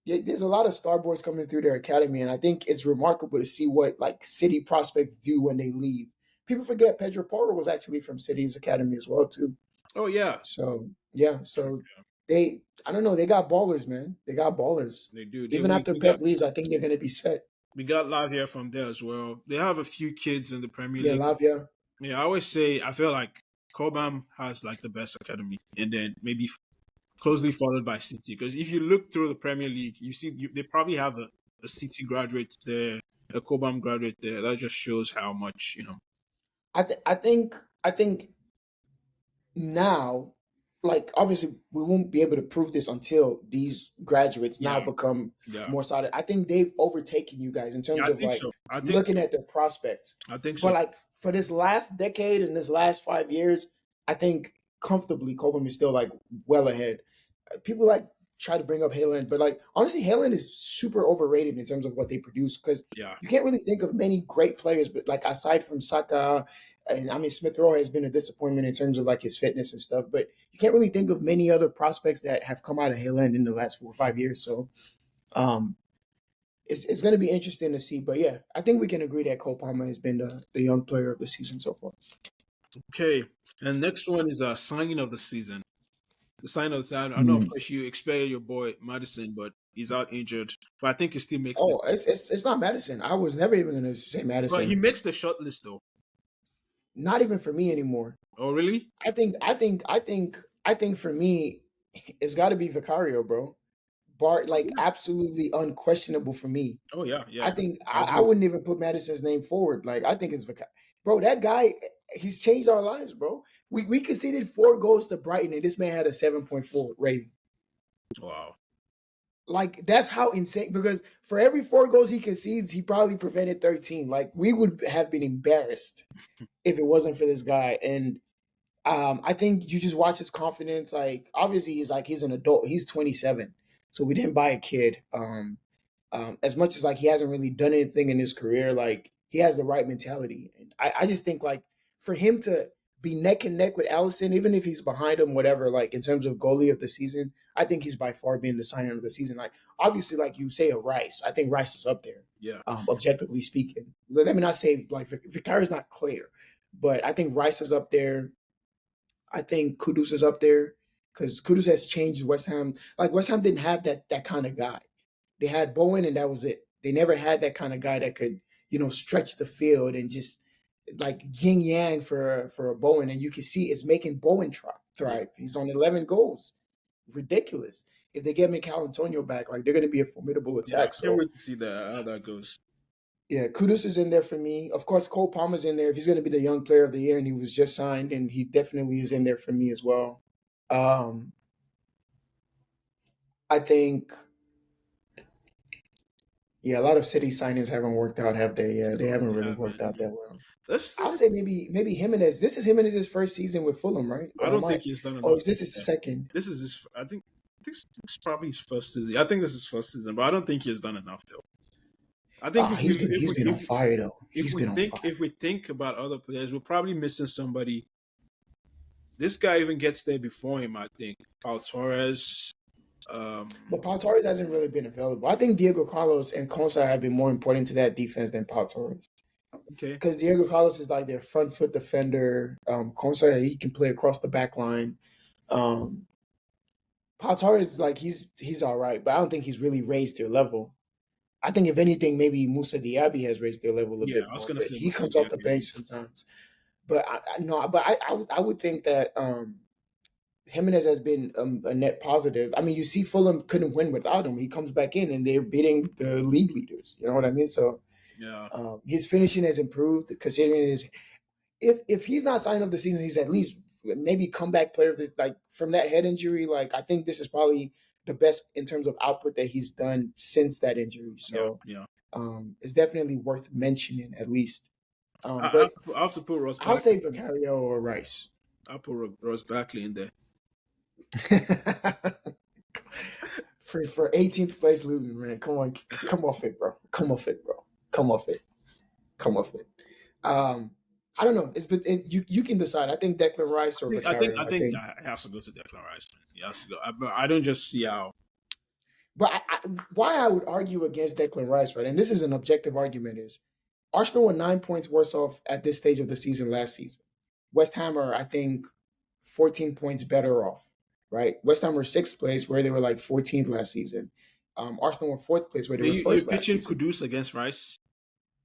yeah, there's a lot of star boys coming through their academy, and I think it's remarkable to see what like City prospects do when they leave. People forget Pedro Porro was actually from City's academy as well too. Oh yeah, So yeah, so they I don't know, they got ballers, man. They got ballers. they do. Even after Pep leaves, I think they're gonna be set. We got Lavia from there as well. They have a few kids in the Premier Yeah, League. Lavia. Yeah, I always say I feel like Cobham has like the best academy, and then maybe closely followed by City. Because if you look through the Premier League, they probably have a City graduate there, a Cobham graduate there. That just shows how much I think now, like obviously we won't be able to prove this until these graduates now Yeah, become yeah, more solid. I think they've overtaken you guys in yeah. terms I of think like so. I think looking so. at their prospects. I think But so. like for this last decade and this last 5 years, I think comfortably Cobham is still like well ahead. People like try to bring up Haaland, but like honestly, Haaland is super overrated in terms of what they produce because Yeah, you can't really think of many great players, but like aside from Saka, and I mean Smith Rowe has been a disappointment in terms of like his fitness and stuff, but you can't really think of many other prospects that have come out of Haaland in the last 4 or 5 years. So um, it's going to be interesting to see. But yeah, I think we can agree that Cole Palmer has been the young player of the season so far. okay. And next one is a signing of the season. The sign of the season. I know, of Mm. course, you expected your boy Madison, but he's out injured. But I think he still makes the. Oh, it's not Madison. I was never even going to say But he Madison. makes the short list though. Not even for me anymore. Oh, really? I think for me, it's got to be Vicario, bro. Bart, like Yeah. absolutely unquestionable for me. Oh, yeah, I yeah. think I I agree. wouldn't even put Madison's name forward. Like I think it's Vicario. Bro, that guy, he's changed our lives, bro. We conceded 4 goals to Brighton, and this man had a 7.4 rating. Wow. Like that's how insane. Because for every 4 goals he concedes, he probably prevented 13. Like we would have been embarrassed if it wasn't for this guy. And I think you just watch his confidence. Like obviously he's an adult. He's 27, so we didn't buy a kid. As much as like he hasn't really done anything in his career, like he has the right mentality. And I just think like for him to be neck and neck with Allison, even if he's behind him, whatever, like in terms of goalie of the season, I think he's by far being the signing of the season. Like obviously, like you say, a Rice, I think Rice is up there, Yeah. objectively speaking. Let me not say like Victoria's not clear, but I think Rice is up there. I think Kudus is up there because Kudus has changed West Ham. Like West Ham didn't have that kind of guy. They had Bowen and that was it. They never had that kind of guy that could, stretch the field and just like yin yang for a Bowen. And you can see it's making Bowen Yeah. thrive. He's on 11 goals. Ridiculous. If they get Mikel Antonio back, like they're going to be a formidable Yeah. I attack. can't So wait to see that how that goes. yeah, Kudus is in there for me. Of course, Cole Palmer's in there. If he's going to be the young player of the year, and he was just signed, and he definitely is in there for me as well. Um, I think, Yeah, a lot of City signings haven't worked out, have they? Yeah, they No, haven't they really haven't. worked out that well. Let's I'll look at. say maybe Jimenez. This is Jimenez's first season with Fulham, right? I Or don't am think I? he's done Or enough is to this his get. second? This is his. I think. This is probably his first season. I think this is his first season, but I don't think he's done enough though. I think Ah, he's been on fire though. He's been on fire. if we think about other players, we're probably missing somebody. This guy even gets there before him. I think Paul Torres. But Pau Torres hasn't really been available. I think Diego Carlos and Konsa have been more important to that defense than Pau Torres. Okay. Because Diego Carlos is like their front foot defender. Konsa, he can play across the back line. Um, Pau Torres, like he's all right, but I don't think he's really raised their level. I think if anything, maybe Musa Diaby has raised their level a Yeah, bit I was more, gonna but say he Musa comes off the Diaby. bench sometimes. But I no, but I would think that Jimenez has been a net positive. I mean, you see, Fulham couldn't win without him. He comes back in and they're beating the league leaders. You know what I mean? So Yeah, his finishing has improved considering his. If he's not signed of the season, he's at least maybe comeback player of the, like from that head injury. Like I think this is probably the best in terms of output that he's done since that injury. yeah, So yeah. it's definitely worth mentioning at least. I But I have to put Ross I'll back. say Vicario or Rice. I'll put Ross Barkley in there. For 18th place Luton, man. Come on, come off it, bro. Come off it, bro. Come off it. Come off it. Um, I don't know. You can decide. I think Declan Rice or I Vicario. I think think, it has to go to Declan Rice. Man. He has to go. I don't just see how. but why I would argue against Declan Rice, right? And this is an objective argument: is Arsenal were 9 points worse off at this stage of the season last season. West Ham are, I think, 14 points better off, right? West Ham were sixth place where they were like 14th last season. Arsenal were fourth place where they were You're first last pitching season. Kudus against Rice.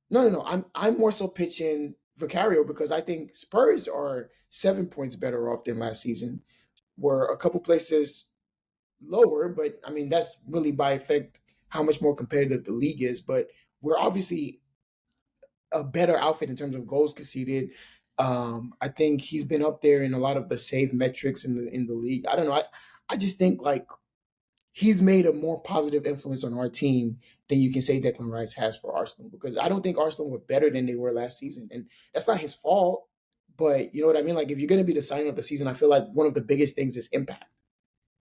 No. I'm more so pitching Vicario because I think Spurs are 7 points better off than last season. Were a couple places lower, but I mean that's really by effect how much more competitive the league is. But we're obviously a better outfit in terms of goals conceded. I think he's been up there in a lot of the save metrics in the league. I don't know. I just think like he's made a more positive influence on our team than you can say Declan Rice has for Arsenal because I don't think Arsenal were better than they were last season, and that's not his fault. But you know what I mean? Like if you're going to be the signing of the season, I feel like one of the biggest things is impact,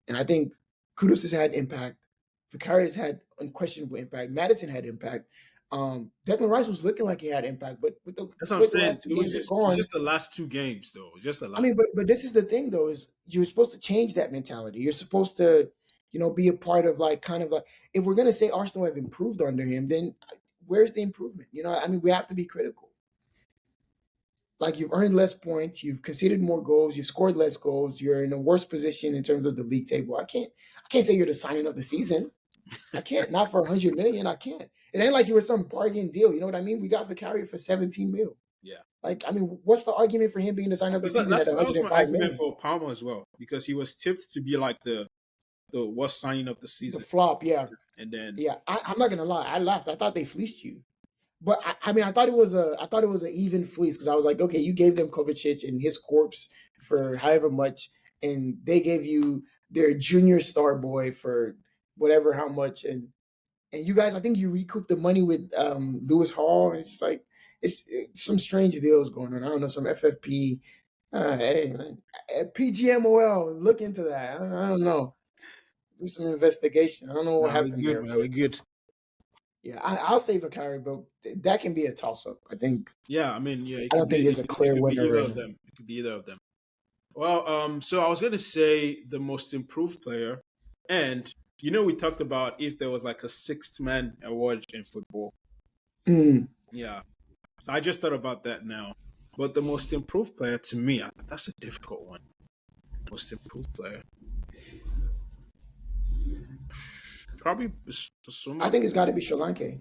and I think Kudus has had impact. Vicarious had unquestionable impact. Madison had impact. Declan Rice was looking like he had impact, but with the That's what I'm way the saying. last two It was games have gone, just the last two games though. Just the I last. mean, but this is the thing though, is you're supposed to change that mentality. You're supposed to, be a part of like kind of like if we're gonna say Arsenal have improved under him, then where's the improvement? I mean, we have to be critical. Like you've earned less points, you've conceded more goals, you've scored less goals, you're in a worse position in terms of the league table. I can't say you're the signing of the season. I can't, not for 100 million. I can't. It ain't like you were some bargain deal. You know what I mean? We got Vicario for 17 mil. Yeah. Like, I mean, what's the argument for him being the sign of the Because season at that was my 105 argument million? for Palmer as well because he was tipped to be like the worst signing of the The season, flop, yeah. and then Yeah, I'm not gonna lie. I laughed. I thought they fleeced you, but I mean, I thought it was an even fleece because I was like, okay, you gave them Kovacic and his corpse for however much, and they gave you their junior star boy for whatever how much, and you guys, I think you recouped the money with Lewis Hall. And it's just like it's some strange deals going on. I don't know, some FFP. Hey, man, PGMOL, look into that. I don't know. Do some investigation. I don't know what nah, we're happened good, there, man. but We're good. yeah, I'll say Vicari, but that can be a toss up. I think. Yeah, I mean, yeah, I don't think there's a it clear could be winner either right of now. them. It could be either of them. Well, so I was gonna say the most improved player, and we talked about if there was like a sixth man award in football. Mm, Yeah, I just thought about that now. But the most improved player to me, that's a difficult one. Most improved player, probably I Basuma. think it's got to be Sri Lanka.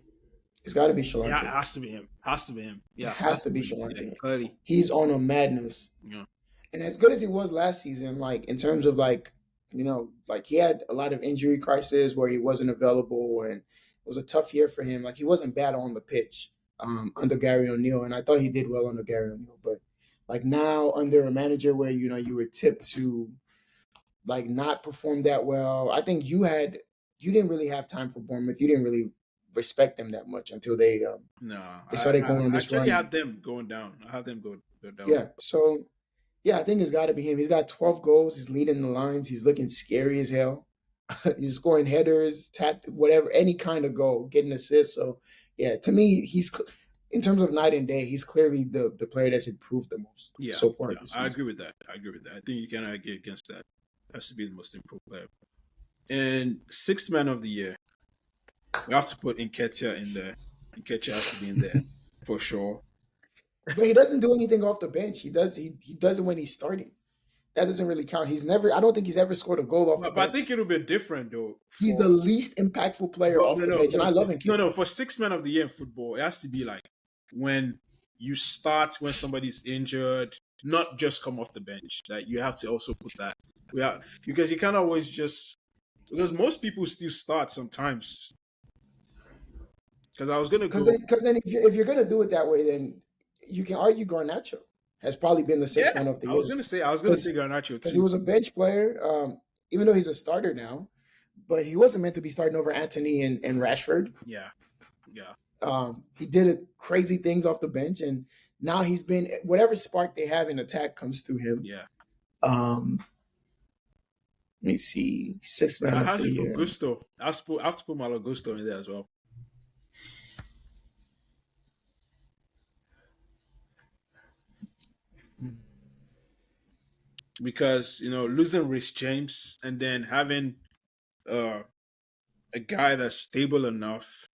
It's got to be Sri Yeah, it Lanka. has to be him. Has to be him. It Yeah, has has to to be be. Sri Yeah, Lanka. clearly. He's on a madness. Yeah. And as good as he was last season, like in terms of like like he had a lot of injury crisis where he wasn't available, and it was a tough year for him. Like he wasn't bad on the pitch under Gary O'Neill, and I thought he did well under Gary O'Neill. But like now under a manager where you were tipped to like not perform that well, I think you didn't really have time for Bournemouth. You didn't really. respect them that much until they No, they started I going on this actually run. had them going down. I had them go down. Yeah, so yeah, I think it's got to be him. He's got 12 goals. He's leading the lines. He's looking scary as hell. He's scoring headers, tap, whatever, any kind of goal, getting assists. So yeah, to me, in terms of night and day, he's clearly the player that's improved the most Yeah, so far yeah, this I season. agree with that. I agree with that. I think you cannot argue against that. Has to be the most improved player. And sixth man of the year, we have to put Nketiah in there. Nketiah has to be in there for sure. But he doesn't do anything off the bench. He does it when he's starting. That doesn't really count. He's never. I don't think he's ever scored a goal off the But I think bench. it'll be different though. He's the For least impactful player but off the bench, and I love no Nketiah. for six man of the year in football, it has to be like when you start when somebody's injured, not just come off the bench. Like you have to also put that. We are because you can't always just because most people still start sometimes. Because I was gonna go, Because then if you're gonna do it that way, then you can argue Garnacho has probably been the sixth yeah. man of the I was year gonna say I was gonna because say Garnacho he too. was a bench player, even though he's a starter now, but he wasn't meant to be starting over Anthony and Rashford. Yeah, yeah, He did crazy things off the bench, and now he's been whatever spark they have in attack comes through him. yeah. Um, Let me see, sixth man I of have the to put year. Gusto. I have to put Malo Gusto in there as well because losing Rich James and then having uh, a guy that's stable enough.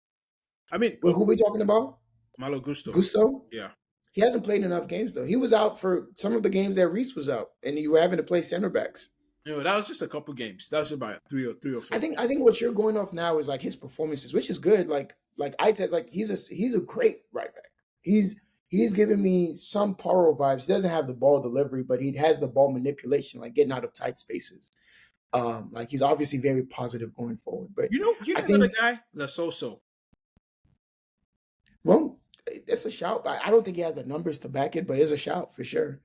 I mean, Well, who we talking about? Malo Gusto. Gusto. Yeah, He hasn't played enough games though. He was out for some of the games that Reese was out, and you were having to play center backs. that was just a couple games. That's about three or I four. think I think what you're going off now is like his performances, which is good. Like I said, like he's a great right back. He's giving me some Paro vibes. He doesn't have the ball delivery, but he has the ball manipulation, like getting out of tight spaces. Like he's obviously very positive going forward. But You I know another think, guy, La Soso. well, it's a shout. I don't think he has the numbers to back it, but it's a shout for sure.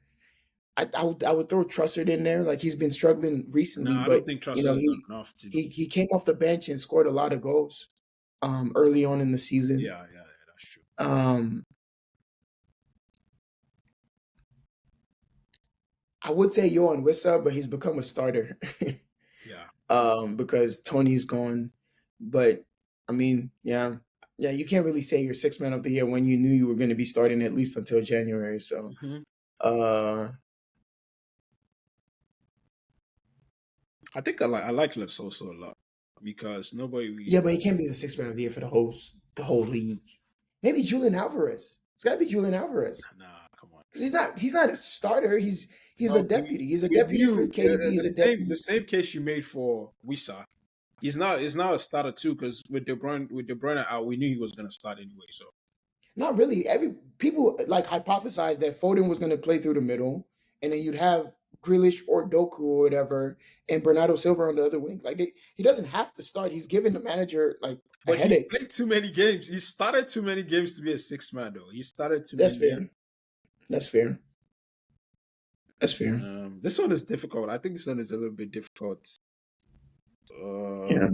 I would throw Trussard in there. Like he's been struggling No, recently, I don't but think Trust you know has done he enough to. he he came off the bench and scored a lot of goals early on in the season. Yeah, that's true. Um, I would say Johan Wissa, but he's become a starter Yeah. because Tony's gone. But I mean, yeah, you can't really say you're six man of the year when you knew you were going to be starting at least until January. So, hmm uh, I think I like La Soso a lot because nobody really. yeah, but he can't be the six man of the year for the whole league. Maybe Julian Alvarez. It's got to be Julian Alvarez. Nah, come on. Because he's not a starter. He's a No, deputy. He's a with deputy for you, KDB. He's a the deputy. same case you made for Wisa. He's not a starter too because with De Bruyne out, we knew he was gonna start anyway. So Not really. Every people like hypothesized that Foden was going to play through the middle, and then you'd have Grealish or Doku or whatever, and Bernardo Silva on the other wing. Like he doesn't have to start. He's giving the manager like a but he's headache. played too many games. He started too many games to be a six man though. He started too That's many games. fair. That's fair. That's fair. This one is difficult. I think this one is a little bit difficult. Yeah,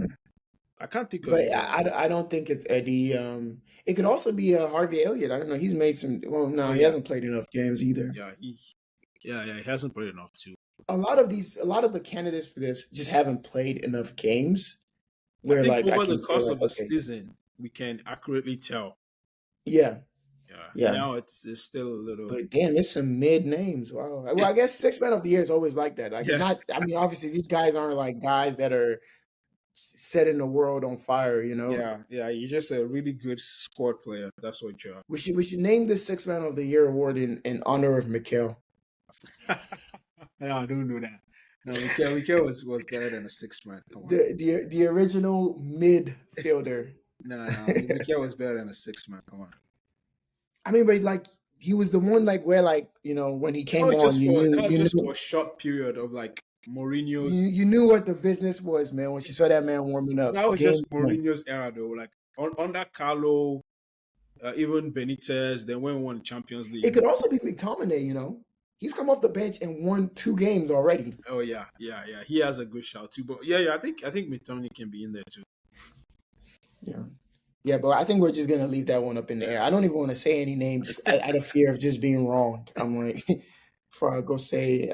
I can't think of. but I don't think it's Eddie. It could also be Harvey Elliott. I don't know. He's made some. Well, Oh no, he yeah, hasn't played enough games either. yeah, he hasn't played enough too. A lot of the candidates for this just haven't played enough games I where think like I over the can say course like, of the okay, season, we can accurately tell. yeah, Yeah, yeah. now it's still a little. But damn, it's some mid names. Wow. Well, I guess six man of the year is always like that. Like it's Yeah, not. I mean, obviously these guys aren't like guys that are setting the world on fire. You know, yeah. You're just a really good squad player. That's what you are. we should name this six man of the year award in honor of Mikel. No, don't do that. No, Mikel was better than a six man. Come on. The original midfielder. No, Mikel was better than a six man. Come on. I mean, but like he was the one like where like when he came on, That was you just for knew a short period of like Mourinho's. you knew what the business was, man. When you saw that man warming up, That was game just on. Mourinho's era though. Like under Carlo, even Benitez, then when we won the Champions It League. could also be McTominay. He's come off the bench and won 2 games already. Oh yeah. He has a good shout too. But yeah. I think McTominay can be in there too. Yeah. Yeah, but I think we're just gonna leave that one up in the air. I don't even want to say any names out of fear of just being wrong. I'm like, before I go say,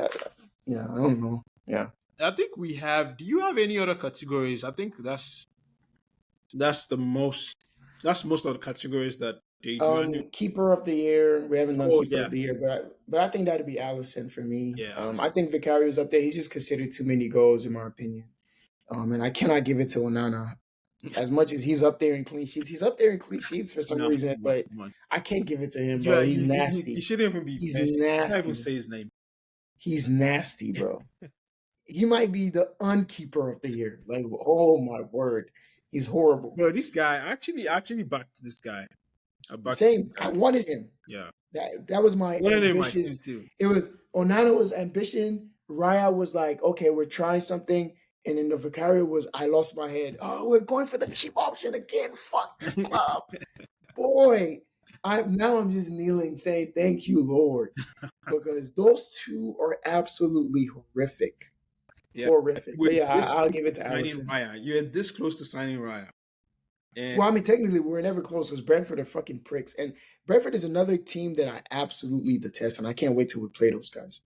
yeah, I don't know. Yeah. I think we have. Do you have any other categories? I think that's the most. That's most of the categories that Adrian. Keeper of the year. We haven't done Oh keeper yeah, of the year, but I think that'd be Allison for me. yeah. I think Vicario's up there. He's just considered too many goals in my opinion. And I cannot give it to Onana. As much as he's up there in clean sheets, he's up there in clean sheets for some No, reason, come on, but come on. I can't give it to him, Yeah, bro. He's he nasty. shouldn't even be He's mentioned. You can't even nasty. say his name. He's nasty, bro. He might be the unkeeper of the year. Like, oh my word, he's horrible. Bro, this guy actually backed this guy. I backed this Same. I guy. wanted him. Yeah, That was my one of them my team ambitious. too. It was Onana was ambition. Raya was like, okay, we're trying something. And then the Vicario was, I lost my head. Oh, we're going for the cheap option again. Fuck this club. Boy, I'm just kneeling saying thank you, Lord. Because those two are absolutely horrific. Yeah, Horrific. But with yeah, this I'll close give it to to signing Allison. Raya, you're this close to signing Raya, and Well, I mean, technically, we were never close because Brentford are fucking pricks. And Brentford is another team that I absolutely detest, and I can't wait till we play those guys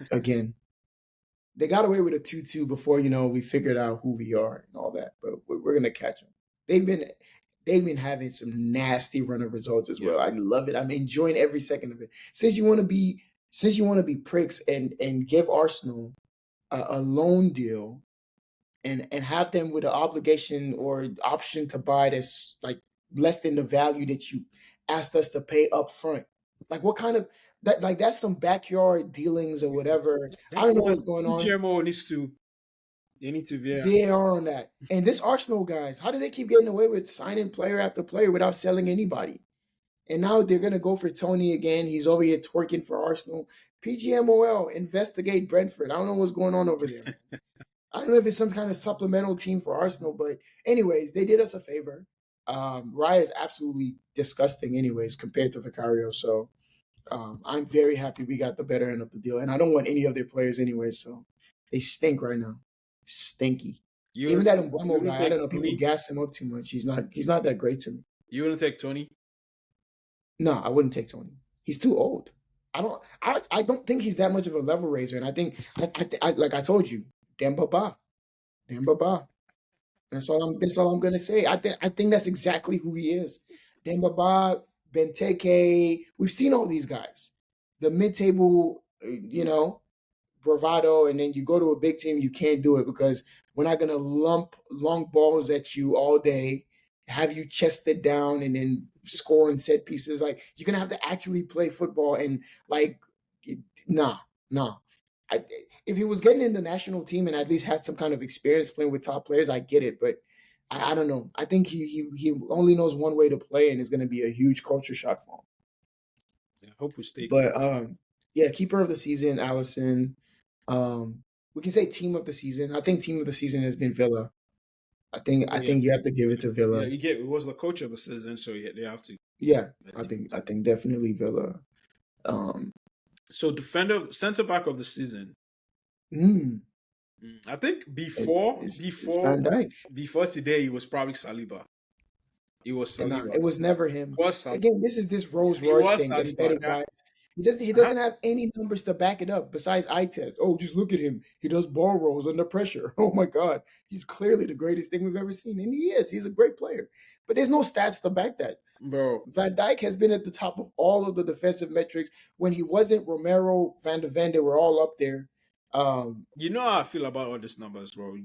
again. They got away with a 2-2 before, we figured out who we are and all that, but we're going to catch them. They've been having some nasty run of results as well. yeah, I love it. I'm enjoying every second of it. Since you want to be pricks and give Arsenal a loan deal and have them with an obligation or option to buy that's like less than the value that you asked us to pay up front. Like what kind of that like that's some backyard dealings or whatever. I that don't know one what's going on. GMO needs to. They need to. Yeah, VAR on that. And this Arsenal guys, how do they keep getting away with signing player after player without selling anybody? And now they're gonna go for Tony again. He's over here twerking for Arsenal. PGMOL, investigate Brentford. I don't know what's going on over there, man. I don't know if it's some kind of supplemental team for Arsenal, but anyways, they did us a favor. Raya is absolutely disgusting, anyways, compared to Vicario. So I'm very happy we got the better end of the deal, and I don't want any of their players anyway. So they stink right now, stinky. you Even that Mbemo you gonna guy, I take don't know. People Tony? gas him up too much. He's not that great to me. You gonna take Tony? No, I wouldn't take Tony. He's too old. I don't think he's that much of a level raiser, and I think like I told you, Demba Ba. That's all I'm gonna say. I think that's exactly who he is. Demba Ba, Benteke. We've seen all these guys. The mid-table, bravado, and then you go to a big team, you can't do it because we're not gonna lump long balls at you all day, have you chested down, and then score in set pieces. Like you're gonna have to actually play football and like, nah, nah. I, if he was getting in the national team and at least had some kind of experience playing with top players, I get it. But I don't know. I think he only knows one way to play, and it's going to be a huge culture shock for him. Yeah, I hope we stay. But yeah, keeper of the season, Allison. We can say team of the season. I think team of the season has been Villa. I think Oh I yeah, think you have to give it to yeah. Villa. You get it was the coach of the season, so yeah, they have to. Yeah, I That's it. think I think definitely Villa. Um, So defender, center back of the season. mm, I think it, before it's before Van Dijk. before today, it was probably Saliba. It was And nah, Saliba. it was never him. It was Saliba. Again, this Yeah, Rolls it Royce was thing, Saliba. aesthetic bias. He Uh-huh. doesn't have any numbers to back it up besides eye test. Oh, just look at him. He does ball rolls under pressure. Oh my God. He's clearly the greatest thing we've ever seen. And he is. He's a great player. But there's no stats to back that. Bro, Van Dijk has been at the top of all of the defensive metrics. When he wasn't Romero, Van de Ven, they were all up there. you know how I feel about all these numbers, bro.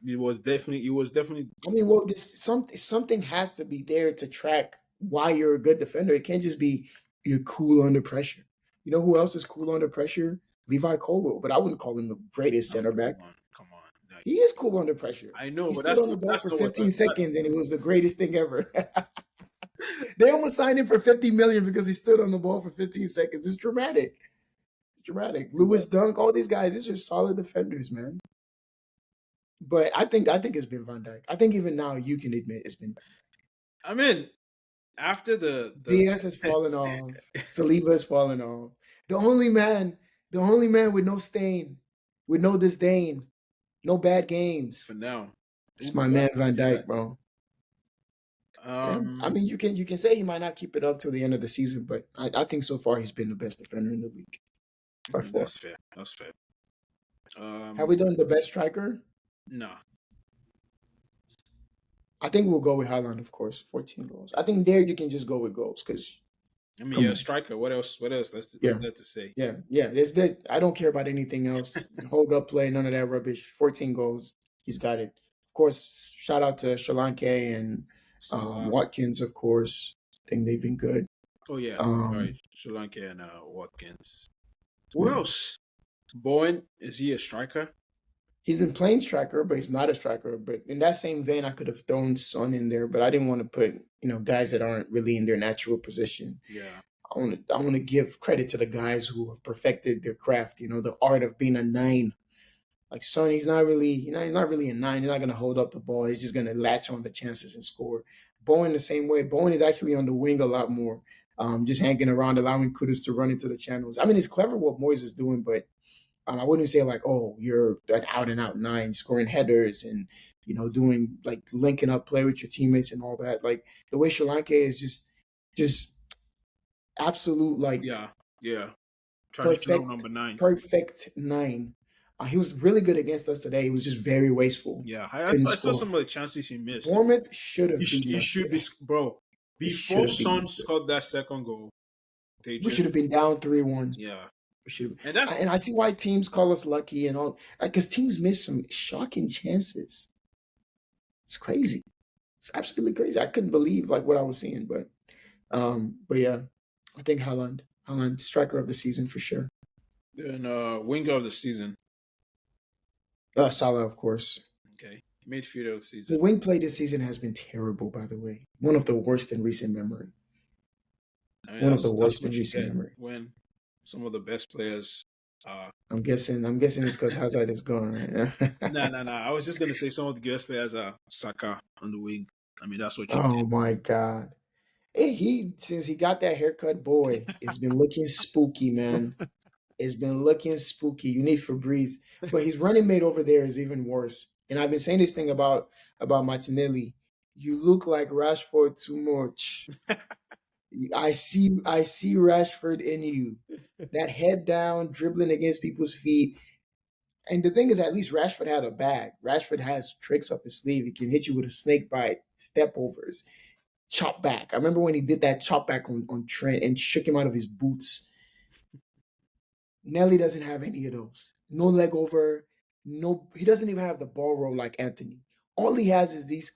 It was definitely. I mean, well, something has to be there to track why you're a good defender. It can't just be you're cool under pressure. You know who else is cool under pressure? Levi Colwill, but I wouldn't call him the greatest No, center back. come on. Like, He is cool under pressure. I know, He but stood on the ball that's for not what 15 seconds and it was the greatest thing ever. They almost signed him for 50 million because he stood on the ball for 15 seconds. It's dramatic. It's dramatic. Lewis Dunk, all these guys, these are solid defenders, man. But I think it's been Van Dijk. I think even now you can admit it's been I mean, after the Diaz has fallen off. Saliba has fallen off. The only man with no stain, with no disdain, no bad games. for now, It's we'll be my back man Van to that. Dijk, bro. Yeah, I Um, mean, you can say he might not keep it up till the end of the season, but I think so far he's been the best defender in the league by far. that's fair. That's fair. Have Um, we done the best striker? no, I think we'll go with Haaland, of course. 14 goals. I think there you can just go with goals because I mean, come yeah, on, striker. What else? What else? yeah, Is there to say? yeah. There's that. I don't care about anything else. Hold up, play, none of that rubbish. 14 goals, he's got it. Of course, shout out to Sri Lanka and Salah. Watkins. Of course, I think they've been good. Oh yeah, sorry, Um, Sri Lanka and Watkins. Who yeah. else? Bowen, is he a striker? He's been playing striker, but he's not a striker. But in that same vein, I could have thrown Son in there, but I didn't want to put guys that aren't really in their natural position. Yeah, I want to give credit to the guys who have perfected their craft. The art of being a nine. Like Son, he's not really he's not really a nine. He's not going to hold up the ball. He's just going to latch on the chances and score. Bowen the same way. Bowen is actually on the wing a lot more, just hanging around, allowing Kudus to run into the channels. I mean, it's clever what Moyes is doing, but I wouldn't say like, oh, you're an out and out nine, scoring headers and doing like linking up play with your teammates and all that. Like the way Sri Lanka is just absolute like yeah, yeah. Traditional perfect number nine. perfect nine. He was really good against us today. He was just very wasteful. Yeah, Couldn't I saw score. some of the chances he missed. Bournemouth should have beaten He us should be, today. bro. They should Before have beaten Son us today. scored that second goal, they We just should have been down 3-1. yeah, We should and that's and I see why teams call us lucky and all because teams miss some shocking chances. It's crazy. It's absolutely crazy. I couldn't believe like what I was seeing, but yeah, I think Haaland, striker of the season for sure. and winger of the season. Salah, of course. Okay, midfielder of the The season. wing play this season has been terrible, by the way. One of the worst in recent memory. I mean, One of the that's worst in what you recent get memory. when some of the best players. I'm guessing it's because Hazard is gone, right? No. I was just gonna say some of the best players are Saka on the wing. I mean, that's what you Oh my God. Hey, since he got that haircut, boy, it's been looking spooky, man. It's been looking spooky. You need Febreze, but his running mate over there is even worse. And I've been saying this thing about Martinelli. You look like Rashford too much. I see Rashford in you. That head down, dribbling against people's feet. And the thing is, at least Rashford had a bag. Rashford has tricks up his sleeve. He can hit you with a snake bite, step overs, chop back. I remember when he did that chop back on Trent and shook him out of his boots. Nelly doesn't have any of those. No leg over. No, he doesn't even have the ball roll like Anthony. All he has is these.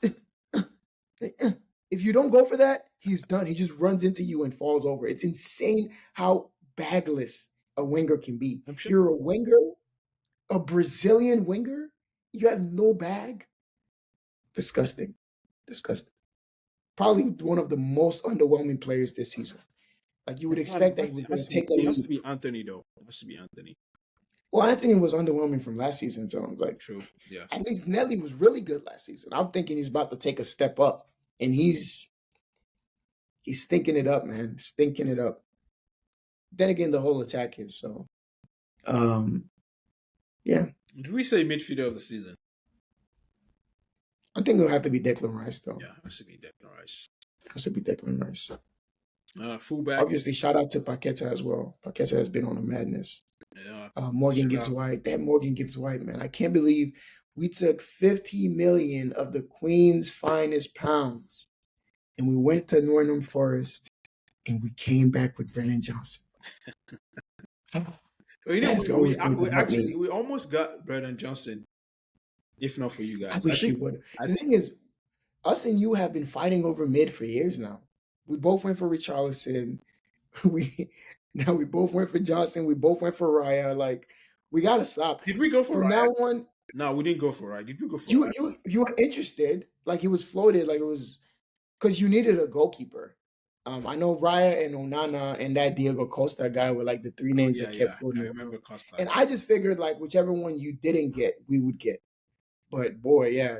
If you don't go for that, he's done. He just runs into you and falls over. It's insane how bagless a winger can be. I'm sure. You're a winger, a Brazilian winger. You have no bag. Disgusting. Disgusting. Probably one of the most underwhelming players this season. Like you would expect that he was going to take a It has to leap. be Anthony though. It has to be Anthony. Well, Anthony was underwhelming from last season, so I was like, True. Yeah. at least Nelly was really good last season. I'm thinking he's about to take a step up, and he's stinking it up, man, stinking it up. Then again, the whole attack is so. Um, yeah, Did we say midfielder of the season? I think it'll have to be Declan Rice though. Yeah, it has to be Declan Rice. It has to be Declan Rice. Fullback. Obviously, shout out to Paqueta as well. Paqueta has been on a madness. Yeah. Morgan Shout Gibbs out. White. That Morgan Gibbs White, man. I can't believe we took 50 million of the Queen's finest pounds and we went to Northern Forest and we came back with Brennan Johnson. Well, That's always going to hurt me. we almost got Brendan Johnson, if not for you guys. I wish you would. I The think thing is, us and you have been fighting over mid for years now. We both went for Richarlison. We both went for Johnson. We both went for Raya. Like, we gotta stop. did we go for From Ryan? now on, No, we didn't go for Ryan. Did we go for you Ryan? you were interested. Like he was floated. Like it was because you needed a goalkeeper. I know Raya and Onana and that Diego Costa guy were like the three names Yeah, that kept yeah. I floating remember around. Costa. And I just figured like whichever one you didn't get, we would get. But boy, yeah.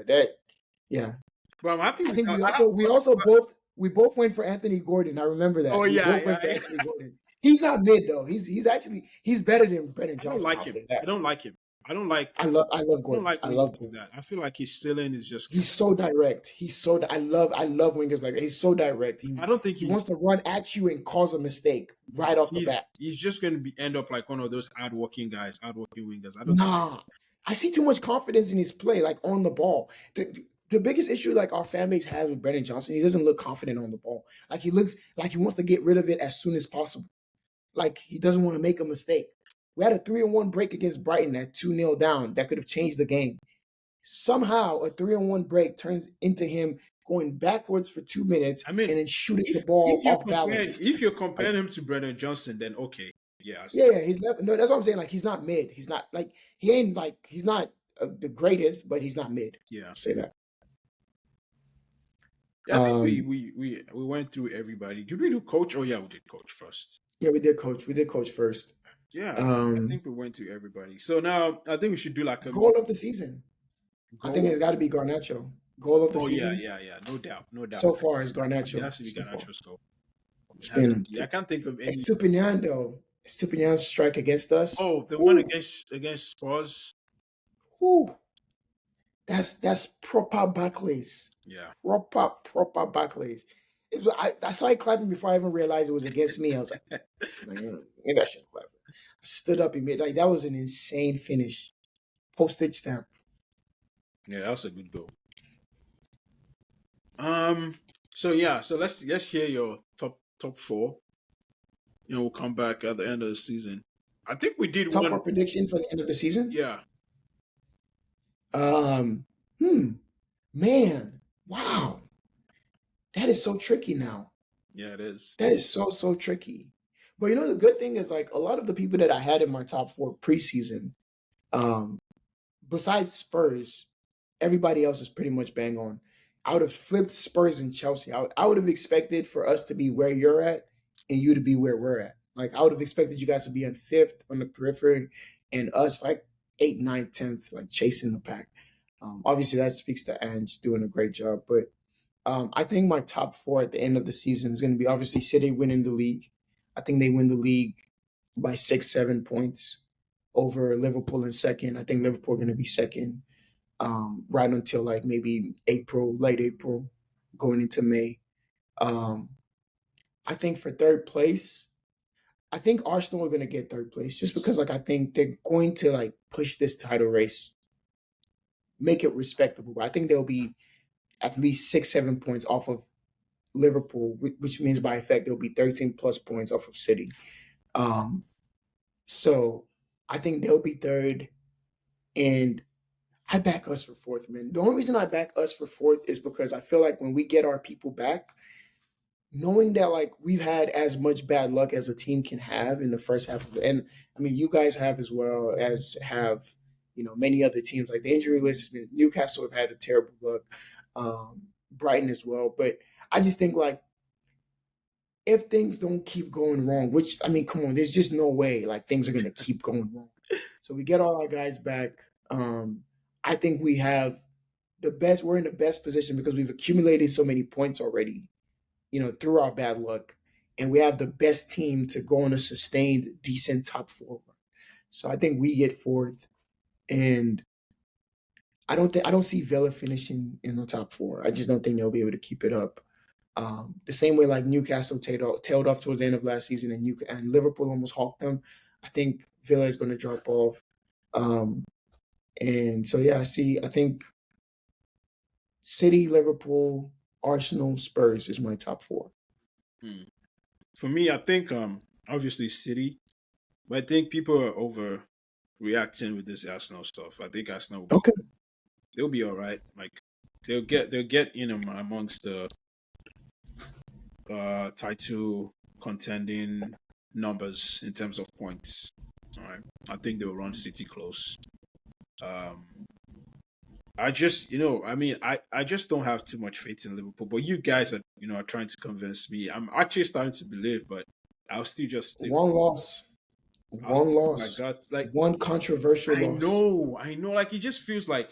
But I'm happy I with think that. we both went for Anthony Gordon. I remember that. Oh We yeah, both went for Anthony Gordon. He's not mid though. He's better than Brennan I don't Johnson. like I'll him. say that. I don't like him. I don't like I love I don't Gordon. like I wingers love like Gordon. that. I feel like his ceiling is just He's capped. so direct. I love wingers like that. He's so direct. I don't think He wants to run at you and cause a mistake right off the bat. he's just going to be end up like one of those hardworking guys, hardworking wingers. I don't think. Nah, I see too much confidence in his play, like on the ball. The biggest issue, like our fan base has with Brennan Johnson, he doesn't look confident on the ball. Like he looks like he wants to get rid of it as soon as possible. Like he doesn't want to make a mistake. We had a 3-1 break against Brighton at 2-0 down that could have changed the game. Somehow, a 3-1 break turns into him going backwards for 2 minutes I mean, and then shooting the ball off balance. if you're Like, comparing him to Brendan Johnson, then okay, yeah, I see. yeah, he's left. No, that's what I'm saying. Like, he's not mid. He's not like he ain't like he's not the greatest, but he's not mid. Yeah, I'll say that. yeah. I think Um, we went through everybody. Did we do coach? Oh yeah, we did coach first. yeah, we did coach. We did coach first. Yeah, I Um, think we went to everybody. So now I think we should do like a goal of the season. I think goal. it's got to be Garnacho. Goal of the Oh yeah, season yeah, yeah. No doubt, no doubt. so far is It Garnacho has to be so far. Garnacho's goal. It's It has to been be. I can't think of any. Estupinian though. Estupinian's strike against us. Oh, the one Whew, against Spurs. whew. That's proper Barclays. Yeah, Proper Barclays. I saw it clapping before I even realized it was against me. I was like, man, maybe I should clap. I stood up immediately. Like that was an insane finish. Postage stamp. yeah, that was a good goal. Um. So yeah, so let's hear your top four. We'll come back at the end of the season. I think we did Top one. four prediction for the end of the season. Yeah, Um, hmm, man, wow, that is so tricky now. yeah, it is. That is so tricky. But you know the good thing is like a lot of the people that I had in my top four preseason, um, besides Spurs, everybody else is pretty much bang on. I would have flipped Spurs and Chelsea. I would have expected for us to be where you're at and you to be where we're at. Like I would have expected you guys to be on fifth on the periphery and us like 8th, 9th, 10th, like chasing the pack. Obviously that speaks to Ange doing a great job. But I think my top four at the end of the season is going to be obviously City winning the league. I think they win the league by 6, 7 points over Liverpool in second. I think Liverpool are going to be second right until like maybe April, late April, going into May. Um, I think for third place, I think Arsenal are going to get third place just because like I think they're going to like push this title race, make it respectable. I think they'll be at least 6, 7 points off of Liverpool, which means by effect they'll be 13 plus points off of City. Um, so I think they'll be third, and I back us for fourth, man. The only reason I back us for fourth is because I feel like when we get our people back, knowing that like we've had as much bad luck as a team can have in the first half of it, and I mean you guys have as well as have many other teams. Like the injury list has been Newcastle have had a terrible luck, Brighton as well. But I just think like if things don't keep going wrong, which I mean, come on, there's just no way like things are gonna keep going wrong. So we get all our guys back. I think we have the best. We're in the best position because we've accumulated so many points already, through our bad luck, and we have the best team to go on a sustained, decent top four run. So I think we get fourth, and I don't see Villa finishing in the top four. I just don't think they'll be able to keep it up. The same way like Newcastle tailed off towards the end of last season, and Liverpool almost hawked them. I think Villa is going to drop off. And so yeah, I think City, Liverpool, Arsenal, Spurs is my top four. For me, I think obviously City, but I think people are overreacting with this Arsenal stuff. I think Arsenal Okay. they'll be all right. Like they'll get amongst the title contending numbers in terms of points. All right, I think they'll run City close. Um, I just, I mean, I just don't have too much faith in Liverpool. But you guys are trying to convince me. I'm actually starting to believe, but I'll still just stick. One loss. I'll One stick with my loss. gut. Like One controversial loss. I know. Like it just feels like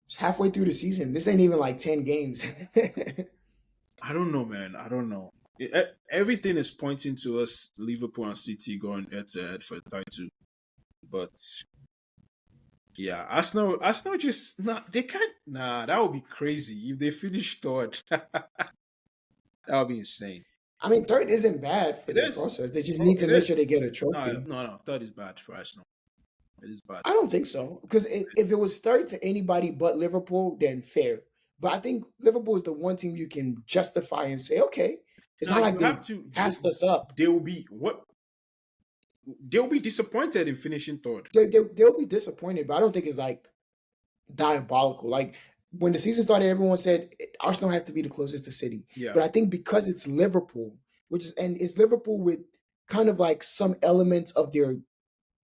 It's halfway through the season. This ain't even like 10 games. I don't know, man. I don't know. Everything is pointing to us, Liverpool and City going head to head for the title, but Yeah, Arsenal just they can't. Nah, that would be crazy if they finish third. That would be insane. I mean, third isn't bad for It their is, process. They just bro. need to It make is. sure they get a No, trophy. no, no. Third is bad for Arsenal. It is bad. I don't think so. Because if it was third to anybody but Liverpool, then fair. But I think Liverpool is the one team you can justify and say, okay, it's Now not like you they've have to. passed us up. They will be what? They'll be disappointed in finishing third. They'll be disappointed, but I don't think it's like diabolical. Like when the season started, everyone said Arsenal has to be the closest to City. Yeah. But I think because it's Liverpool, and it's Liverpool with kind of like some elements of their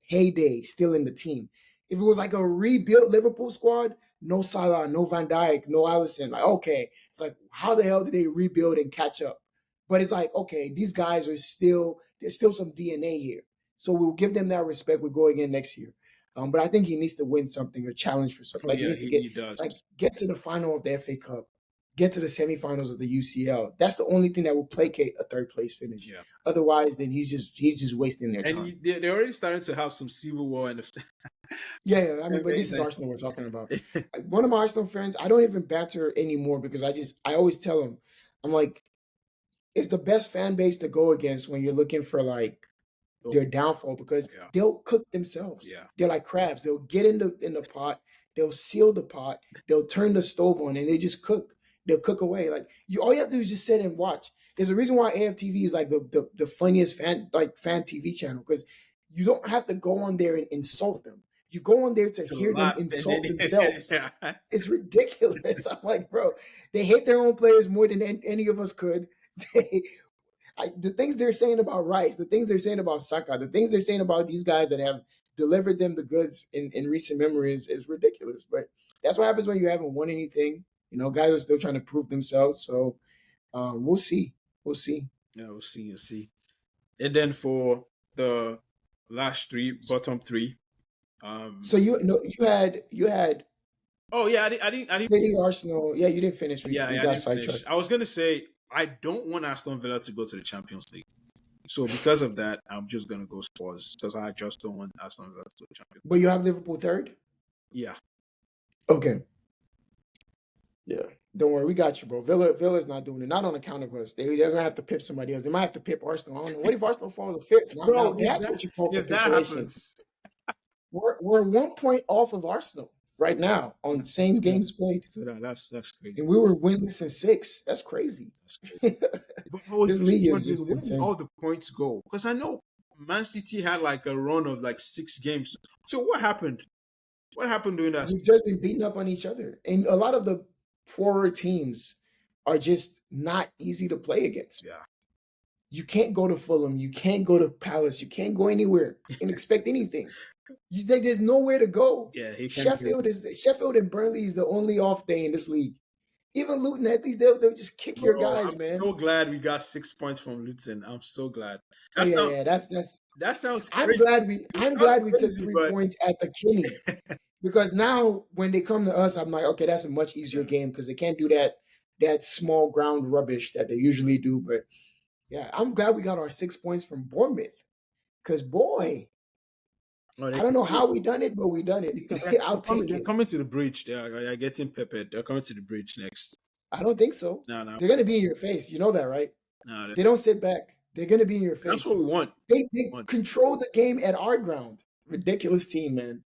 heyday still in the team. If it was like a rebuilt Liverpool squad, no Salah, no Van Dijk, no Alisson, like okay, it's like how the hell did they rebuild and catch up? But it's like okay, these guys are still there's still some DNA here, so we'll give them that respect. We'll go again next year. But I think he needs to win something or challenge for something. Oh Like he yeah, needs to he does. get to the final of the FA Cup, get to the semifinals of the UCL. That's the only thing that will placate a third place finish. Yeah. Otherwise, then he's just wasting their And time. they're already starting to have some civil war and Yeah, I mean, but this is Arsenal we're talking about. One of my Arsenal friends, I don't even banter anymore because I always tell him, I'm like, it's the best fan base to go against when you're looking for like their downfall because Yeah. they'll cook themselves. Yeah. They're like crabs. They'll get in the pot, they'll seal the pot, they'll turn the stove on, and they just cook. They'll cook away. Like all you have to do is just sit and watch. There's a reason why AFTV is like the funniest fan TV channel because you don't have to go on there and insult them. You go on there to hear them insult themselves. Yeah. It's ridiculous. I'm like, bro, they hate their own players more than any of us could. The things they're saying about Rice, the things they're saying about Saka, the things they're saying about these guys that have delivered them the goods in recent memory is ridiculous. But that's what happens when you haven't won anything. You know, guys are still trying to prove themselves. So we'll see. We'll see. Yeah, we'll see. We'll see. And then for the last three, bottom three. So you had. Oh yeah, I didn't. City, Arsenal. Yeah, you didn't finish. We Yeah, I got didn't finish. sidetracked. I was gonna say I don't want Aston Villa to go to the Champions League. So because of that, I'm just gonna go Spurs because I just don't want Aston Villa to the Champions League. But you have Liverpool third? Yeah. Okay. Yeah. Don't worry, we got you, bro. Villa's not doing it. Not on account of us. They're gonna have to pip somebody else. They might have to pip Arsenal. I don't know. What if Arsenal fall to fifth? Now, that's what you call if that capitulation. happens, We're 1 point off of Arsenal right now on same games played. so that's crazy. And we were winless in 6. That's crazy. That's crazy. But This league is just where did insane. all the points go? Because I know Man City had like a run of like 6 games. So what happened? What happened during that? We've just been beating up on each other. And a lot of the poorer teams are just not easy to play against. Yeah. You can't go to Fulham. You can't go to Palace. You can't go anywhere and expect anything. You think there's nowhere to go. Yeah, Sheffield and Burnley is the only off day in this league. Even Luton, at least they'll just kick your guys, I'm man. so glad we got 6 points from Luton. I'm so glad. That Sounds I'm crazy. glad we took crazy, 3 but- points at the Kinney. Because now when they come to us, I'm like, okay, that's a much easier game because they can't do that small ground rubbish that they usually do. But yeah, I'm glad we got our 6 points from Bournemouth. Because boy, I don't know how we done it, but we done it. I'll take They're it. coming to the bridge. They're getting peppered. They're coming to the bridge next. I don't think so. No. They're gonna be in your face. You know that, right? No, They don't sit back. They're gonna be in your face. that's what we want. They control the game at our ground. Ridiculous team, man.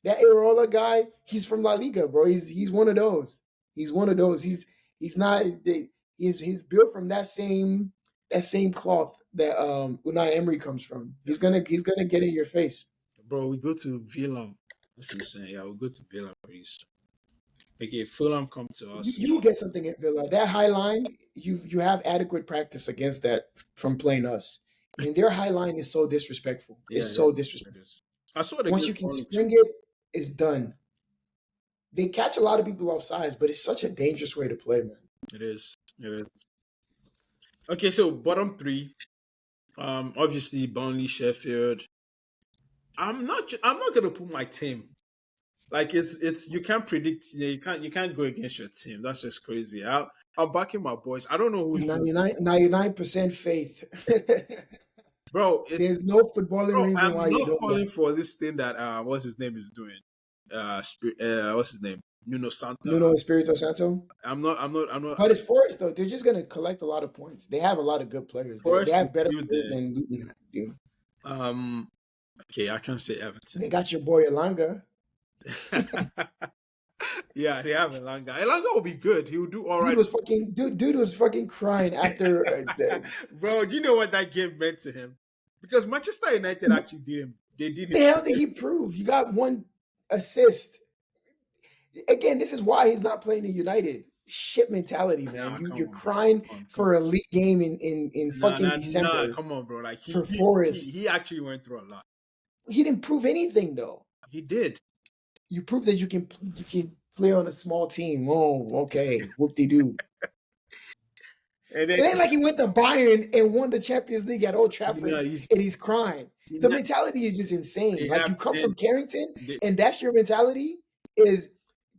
That Areola guy, he's from La Liga, bro. He's one of those. He's one of those. He's built from that same cloth that Unai Emery comes from. He's gonna get in your face. Bro, we go to Villa. That's insane. Yeah, we'll go to Villa pretty soon. Okay, Fulham come to us. You will get something at Villa. That high line, you have adequate practice against that from playing us. And their high line is so disrespectful. It's so disrespectful. I saw the Once you can spring it, it's done. They catch a lot of people off sides, but it's such a dangerous way to play, man. It is. Okay, so bottom 3. Obviously Burnley, Sheffield. I'm not gonna put my team. Like it's you can't predict. Yeah, you can't go against your team. That's just crazy. I'm backing my boys. I don't know who 99% faith. Bro, there's no footballing reason why I'm you're not doing falling that. for this thing that what's his name is doing. what's his name? Nuno Sant. Nuno Espirito Santo. I'm not. But it's Forest though. They're just gonna collect a lot of points. They have a lot of good players. They Forest is have better still players there. than Luton do. Um. Okay, I can't say They Everton. got your boy Elanga. Yeah, they have Elanga. Elanga will be good. He will do all right. Dude was fucking crying after. Bro, do you know what that game meant to him? Because Manchester United actually did him. They did The him. hell did he prove? You got one assist. Again, this is why he's not playing in United. Shit mentality, man. Nah, You're come on, bro. crying Come for on. a league game in Nah, fucking nah, nah. December Come on, bro. Like for Forest. he actually went through a lot. He didn't prove anything though. He did. You prove that you can play on a small team. Oh, okay. Whoop-de-doo. And It then ain't like he went to Bayern and won the Champions League at Old you know, Trafford and he's crying. The mentality is just insane. they Like have you come 10. from Carrington They, and that's your mentality is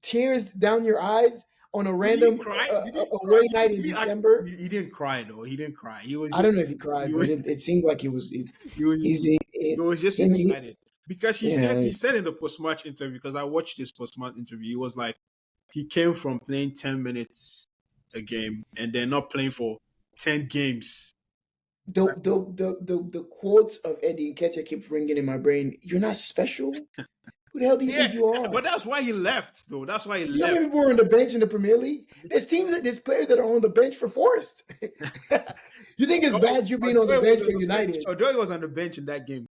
tears down your eyes on a did he random cry? Did he cry? away night in December. He didn't cry though. He didn't cry. He was I just don't know if he cried, he but was, it seemed like he was. he was, He's he was just him. excited because Yeah, he said in the post match interview, because I watched this post match interview, he was like he came from playing 10 minutes a game and then not playing for 10 games. the quotes of Eddie Nketiah keep ringing in my brain. You're not special. Who the hell do you Yeah, think you are? but that's why he left though. That's why he You know how left. many people are on the bench in the Premier League? There's players that are on the bench for Forest. You think it's bad you being on the bench for United? Although he was on the bench in that game.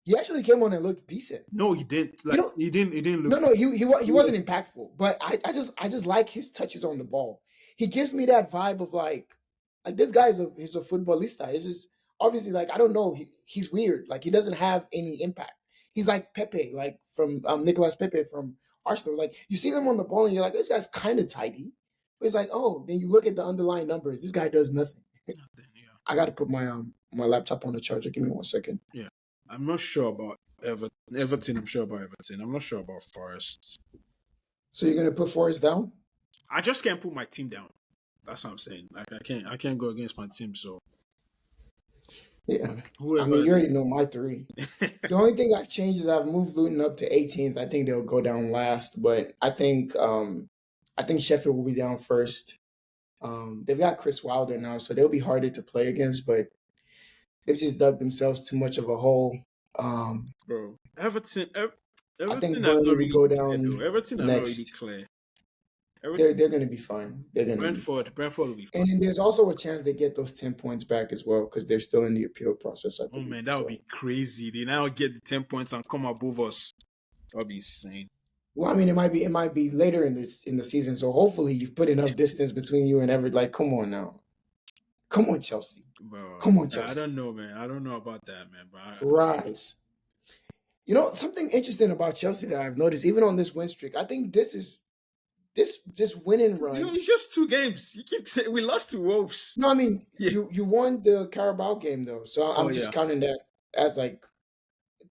He actually came on and looked decent. No, he didn't. Like You know, he didn't look. no, he wasn't impactful. But I just like his touches on the ball. He gives me that vibe of like this guy he's a footballista. It's just obviously like I don't know. He's weird. Like he doesn't have any impact. He's like Pepe, like from Nicolas Pepe from Arsenal. Like you see them on the ball and you're like, this guy's kind of tidy. But it's like, oh, then you look at the underlying numbers. This guy does nothing. I got to put my my laptop on the charger. Give me 1 second. Yeah, I'm not sure about Everton. I'm sure about Everton. I'm not sure about Forest. So you're gonna put Forest down? I just can't put my team down. That's what I'm saying. Like I can't go against my team. So Yeah. whoever. I mean, you already know my three. The only thing I've changed is I've moved Luton up to 18th. I think they'll go down last, but I think Sheffield will be down first. They've got Chris Wilder now, so they'll be harder to play against, but they've just dug themselves too much of a hole. Bro, Everton. I think Everton are Burnley not will really go clear, down though. Everton are not really next. clear. They're going to be fine. They're going to be fine. Brentford will be fine. And then there's also a chance they get those 10 points back as well because they're still in the appeal process. I Oh believe. man, that would be crazy. They now get the 10 points and come above us. That would be insane. Well, I mean, it might be later in the season, so hopefully you've put enough distance between you and Everton. Like, come on now, come on, Chelsea, Bro, come on, Chelsea. I don't know, man. I don't know about that, man. But Rise. You know something interesting about Chelsea that I've noticed, even on this win streak. I think this winning run. you know, it's just 2 games. You keep saying we lost to Wolves. No, I mean Yeah. you won the Carabao game though, so I'm just counting that as like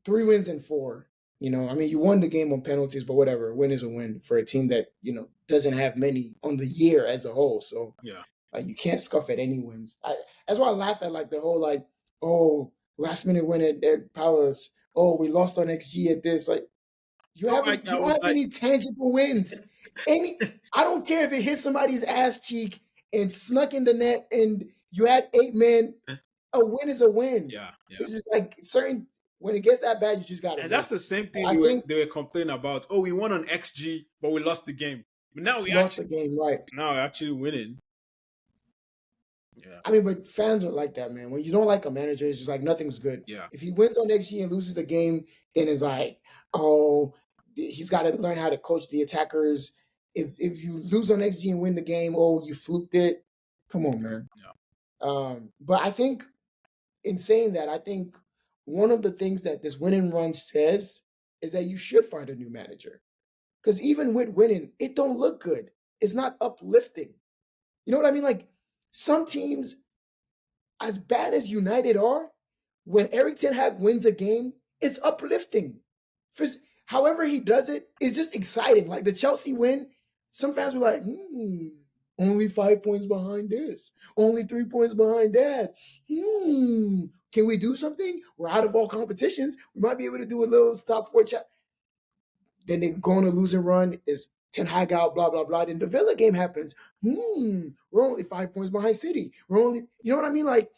3 wins and 4. You know, I mean, you won the game on penalties, but whatever. A win is a win for a team that, doesn't have many on the year as a whole. So, Yeah. like, you can't scoff at any wins. That's why I laugh at, like, the whole, like, oh, last minute win at Palace. Oh, we lost on XG at this. Like, you don't have any tangible wins. I don't care if it hit somebody's ass cheek and snuck in the net and you had 8 men. A win is a win. Yeah. This is like when it gets that bad, you just got to. And that's the same thing they were complaining about. Oh, we won on XG, but we lost the game. But now we lost the game, right? Now we're actually winning. Yeah. I mean, but fans are like that, man. When you don't like a manager, it's just like nothing's good. Yeah. If he wins on XG and loses the game, then it's like, oh, he's got to learn how to coach the attackers. If you lose on XG and win the game, oh, you fluked it. Come on, man. Yeah. But I think in saying that, I think one of the things that this winning run says is that you should find a new manager. Because even with winning, it don't look good. It's not uplifting. You know what I mean? Like some teams, as bad as United are, when Eric Ten Hag wins a game, it's uplifting. However he does it, it's just exciting. Like the Chelsea win, some fans were like, only 5 points behind this. Only 3 points behind that. Can we do something? We're out of all competitions. We might be able to do a little top 4 chat. Then they go on a losing run. Is Ten Hag out? Blah blah blah. Then the Villa game happens. We're only 5 points behind City. We're only, you know what I mean? Like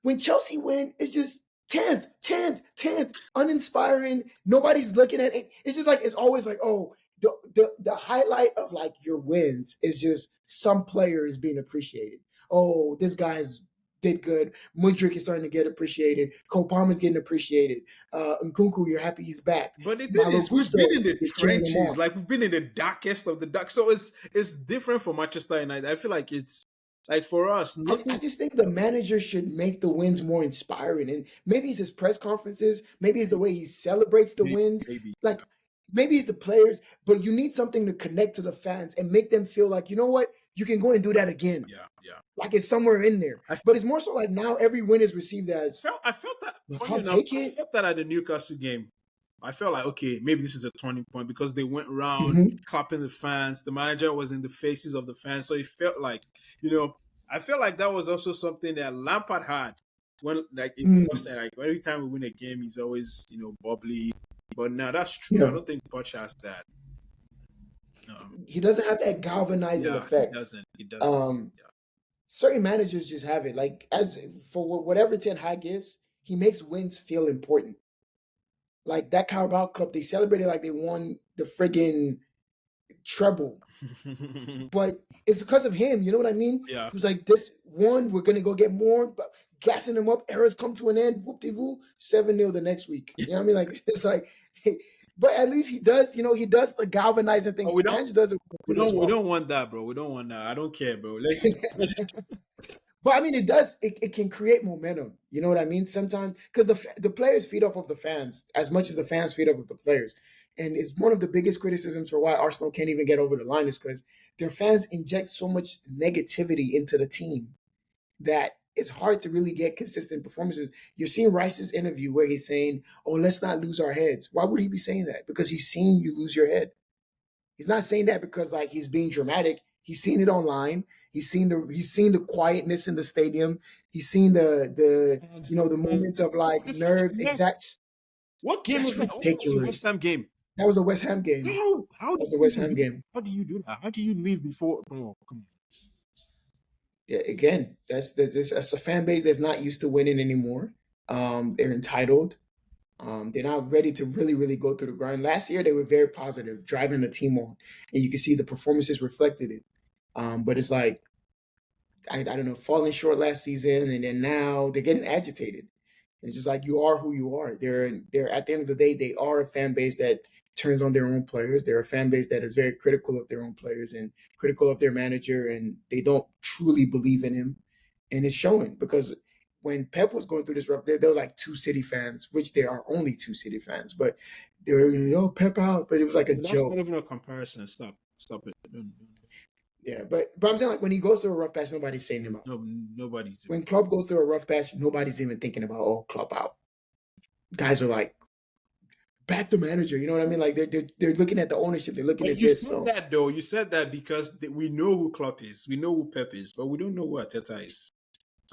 when Chelsea win, it's just 10th, uninspiring. Nobody's looking at it. It's just like it's always like, oh, the highlight of like your wins is just some player is being appreciated. Oh, this guy's did good. Mudryk is starting to get appreciated. Cole Palmer's getting appreciated. Nkunku, you're happy he's back. But the thing Malo is, we've Gusto been in the is cheering him trenches, on. like we've been in the darkest of the dark. So it's different for Manchester United. I feel like it's like for us, I nothing. just think the manager should make the wins more inspiring. And maybe it's his press conferences, maybe it's the way he celebrates the wins. Maybe. Like maybe it's the players, but you need something to connect to the fans and make them feel like, you know what, you can go and do that again. Yeah. Like it's somewhere in there. But it's more so like now every win is received as I felt that. Funny I'll enough, take I it. felt that at the Newcastle game. I felt like, okay, maybe this is a turning point because they went around Mhm. clapping the fans. The manager was in the faces of the fans, so it felt like, you know, I felt like that was also something that Lampard had when, like, if you watch that, like every time we win a game, he's always, you know, bubbly. But now that's true. I Yeah. don't think Poch has that. He doesn't have that galvanizing Yeah, effect. He doesn't. Yeah. Certain managers just have it. Like as for whatever Ten Hag is, he makes wins feel important. Like that Carabao Cup, they celebrated like they won the friggin' treble. But it's because of him, you know what I mean? Yeah. He was like, this one, we're gonna go get more, but gassing them up, errors come to an end, whoop-de-woo, 7-0 the next week. You know what I mean? Like it's like, but at least he does, you know, he does the galvanizing thing. Oh, we don't Ange does it as we well. don't want that, bro. We don't want that. I don't care, bro. But I mean, it does. It can create momentum. You know what I mean? Sometimes because the players feed off of the fans as much as the fans feed off of the players, and it's one of the biggest criticisms for why Arsenal can't even get over the line is because their fans inject so much negativity into the team that it's hard to really get consistent performances. You're seeing Rice's interview where he's saying, "Oh, let's not lose our heads." Why would he be saying that? Because he's seen you lose your head. He's not saying that because like he's being dramatic. He's seen it online. He's seen the quietness in the stadium. He's seen the you know the moments of like The first nerve. Exact. left. What game That's was that? What was the West ridiculous. Ham game? That was a West Ham game. How That do was a you West even Ham game. how do you do that? How do you leave before? Oh, come Yeah, again, that's a fan base that's not used to winning anymore. They're entitled. They're not ready to really go through the grind. Last year, they were very positive, driving the team on, and you can see the performances reflected it. But it's like I don't know, falling short last season, and then now they're getting agitated. It's just like you are who you are. They're at the end of the day, they are a fan base that turns on their own players. They're a fan base that is very critical of their own players and critical of their manager, and they don't truly believe in him. And it's showing because when Pep was going through this rough, there was like two City fans, which there are only two City fans, but they were oh Pep out, but it was like a That's joke. not even a comparison. Stop it. Yeah, but I'm saying like when he goes through a rough patch, nobody's saying him out. No, nobody's. When Klopp goes through a rough patch, nobody's even thinking about oh Klopp out. Guys are like back the manager. You know what I mean? Like they're looking at the ownership. They're looking But at you this. said So that though. You said that because we know who Klopp is, we know who Pep is, but we don't know who Arteta is.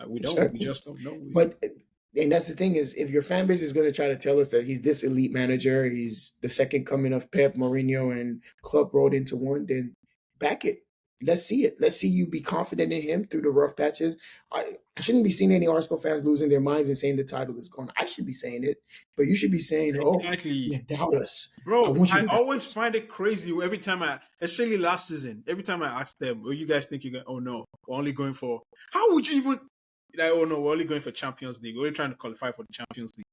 We don't. We exactly. just don't know. But and that's the thing is if your fan base is going to try to tell us that he's this elite manager, he's the second coming of Pep, Mourinho, and Klopp rolled into one, then back it. Let's see it. Let's see you be confident in him through the rough patches. I shouldn't be seeing any Arsenal fans losing their minds and saying the title is gone. I should be saying it, but you should be saying, "Oh, Exactly. yeah, doubt us." I Bro, want you I to doubt always us. find it crazy every time especially last season, every time I ask them, "Oh, you guys think you're going? Oh no, we're only going for." How would you even? Like, oh no, we're only going for Champions League. We're only trying to qualify for the Champions League.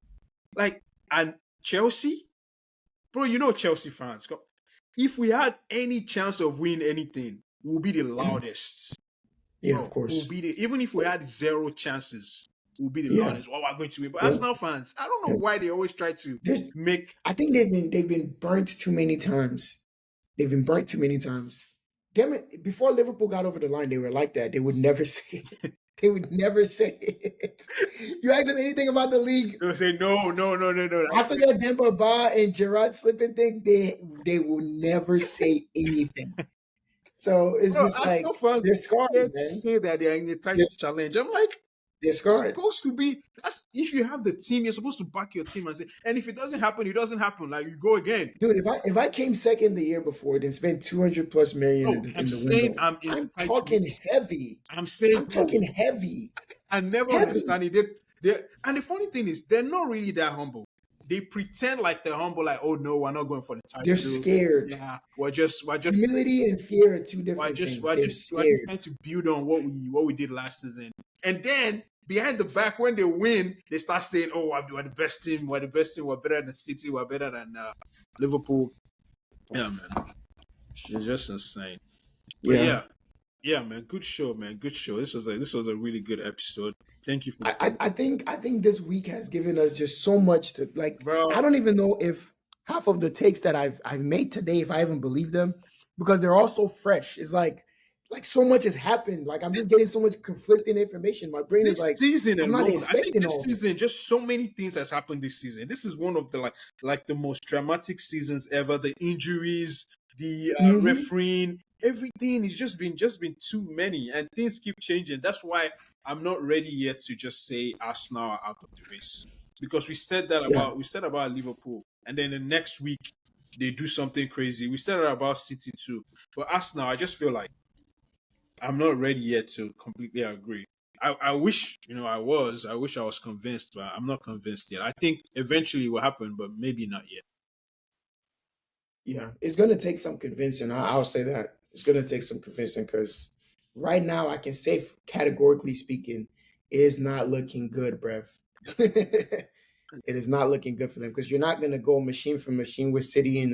Like, and Chelsea, bro, you know Chelsea fans. If we had any chance of winning anything, we'll be the loudest. Yeah, Bro, of course. even if we had zero chances, we'll be the Yeah. loudest. Well, we're going to win. But Yeah. Arsenal fans, I don't know Yeah. why they always try to There's, make. I think they've been burnt too many times. They've been burnt too many times. Damn it! Before Liverpool got over the line, they were like that. They would never say it. They would never say it. You ask them anything about the league They'll say no. after that Demba Ba and Gerard slipping thing, they will never say anything. So it's Bro, just like Arsenal fans they're scars, scared to man. say that they're in the title challenge. I'm like, They're It's scarred. supposed to be. That's if you have the team, you're supposed to back your team and say, and if it doesn't happen, it doesn't happen. Like you go again. Dude, if I came second the year before, then spent 200 plus million No, I'm in the saying window, I'm I'm talking entitled. heavy. I'm saying, I'm bro, talking heavy, I never heavy. understand it. And the funny thing is, they're not really that humble. They pretend like they're humble, like, oh no, we're not going for the They're title. scared. Yeah, Humility and fear are two we're different just, things. we're They're just, we're just scared. trying to build on what we did last season. And then behind the back, when they win, they start saying, oh, we're the best team. We're the best team. We're better than City. We're better than Liverpool. Yeah, man, it's just insane. But Yeah. yeah, man, good show, man, good show. This was a really good episode. Thank you for coming, I think this week has given us just so much to like. bro. I don't even know if half of the takes that I've made today, if I even believe them, because they're all so fresh. It's like so much has happened. Like I'm just getting so much conflicting information. My brain is This like, season I'm not alone, I think expecting this all season, this. just so many things has happened this season. This is one of the like the most dramatic seasons ever. The injuries, the Hmm. refereeing, everything is just been too many, and things keep changing. That's why I'm not ready yet to just say Arsenal are out of the race because Yeah, we said about Liverpool, and then the next week they do something crazy. We said that about City too, but Arsenal, I just feel like. I'm not ready yet to completely agree. I wish, I wish I was convinced, but I'm not convinced yet. I think eventually it will happen, but maybe not yet. yeah. It's gonna take some convincing. I'll say that it's gonna take some convincing because right now I can say categorically speaking, it is not looking good, bruv. It is not looking good for them because you're not going to go machine for machine with City in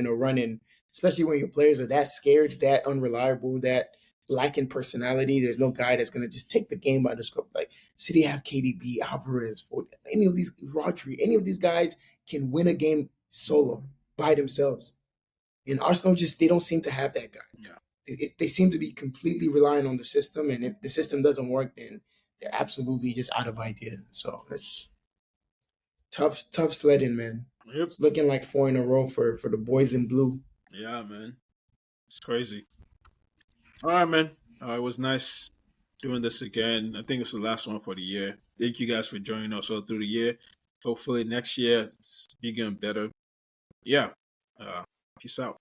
a run in, especially when your players are that scared, that unreliable, that lacking personality. There's no guy that's going to just take the game by the scope. Like City have KDB, Alvarez, any of these Rodri, any of these guys can win a game solo by themselves. And Arsenal just they don't seem to have that guy. Yeah. They seem to be completely relying on the system, and if the system doesn't work, then they're absolutely just out of ideas. So it's tough sledding, man. Yep. It's looking like four in a row for the boys in blue. Yeah, man. It's crazy. All right, man. It was nice doing this again. I think it's the last one for the year. Thank you guys for joining us all through the year. Hopefully next year it's bigger and better. Yeah. Uh, Peace out.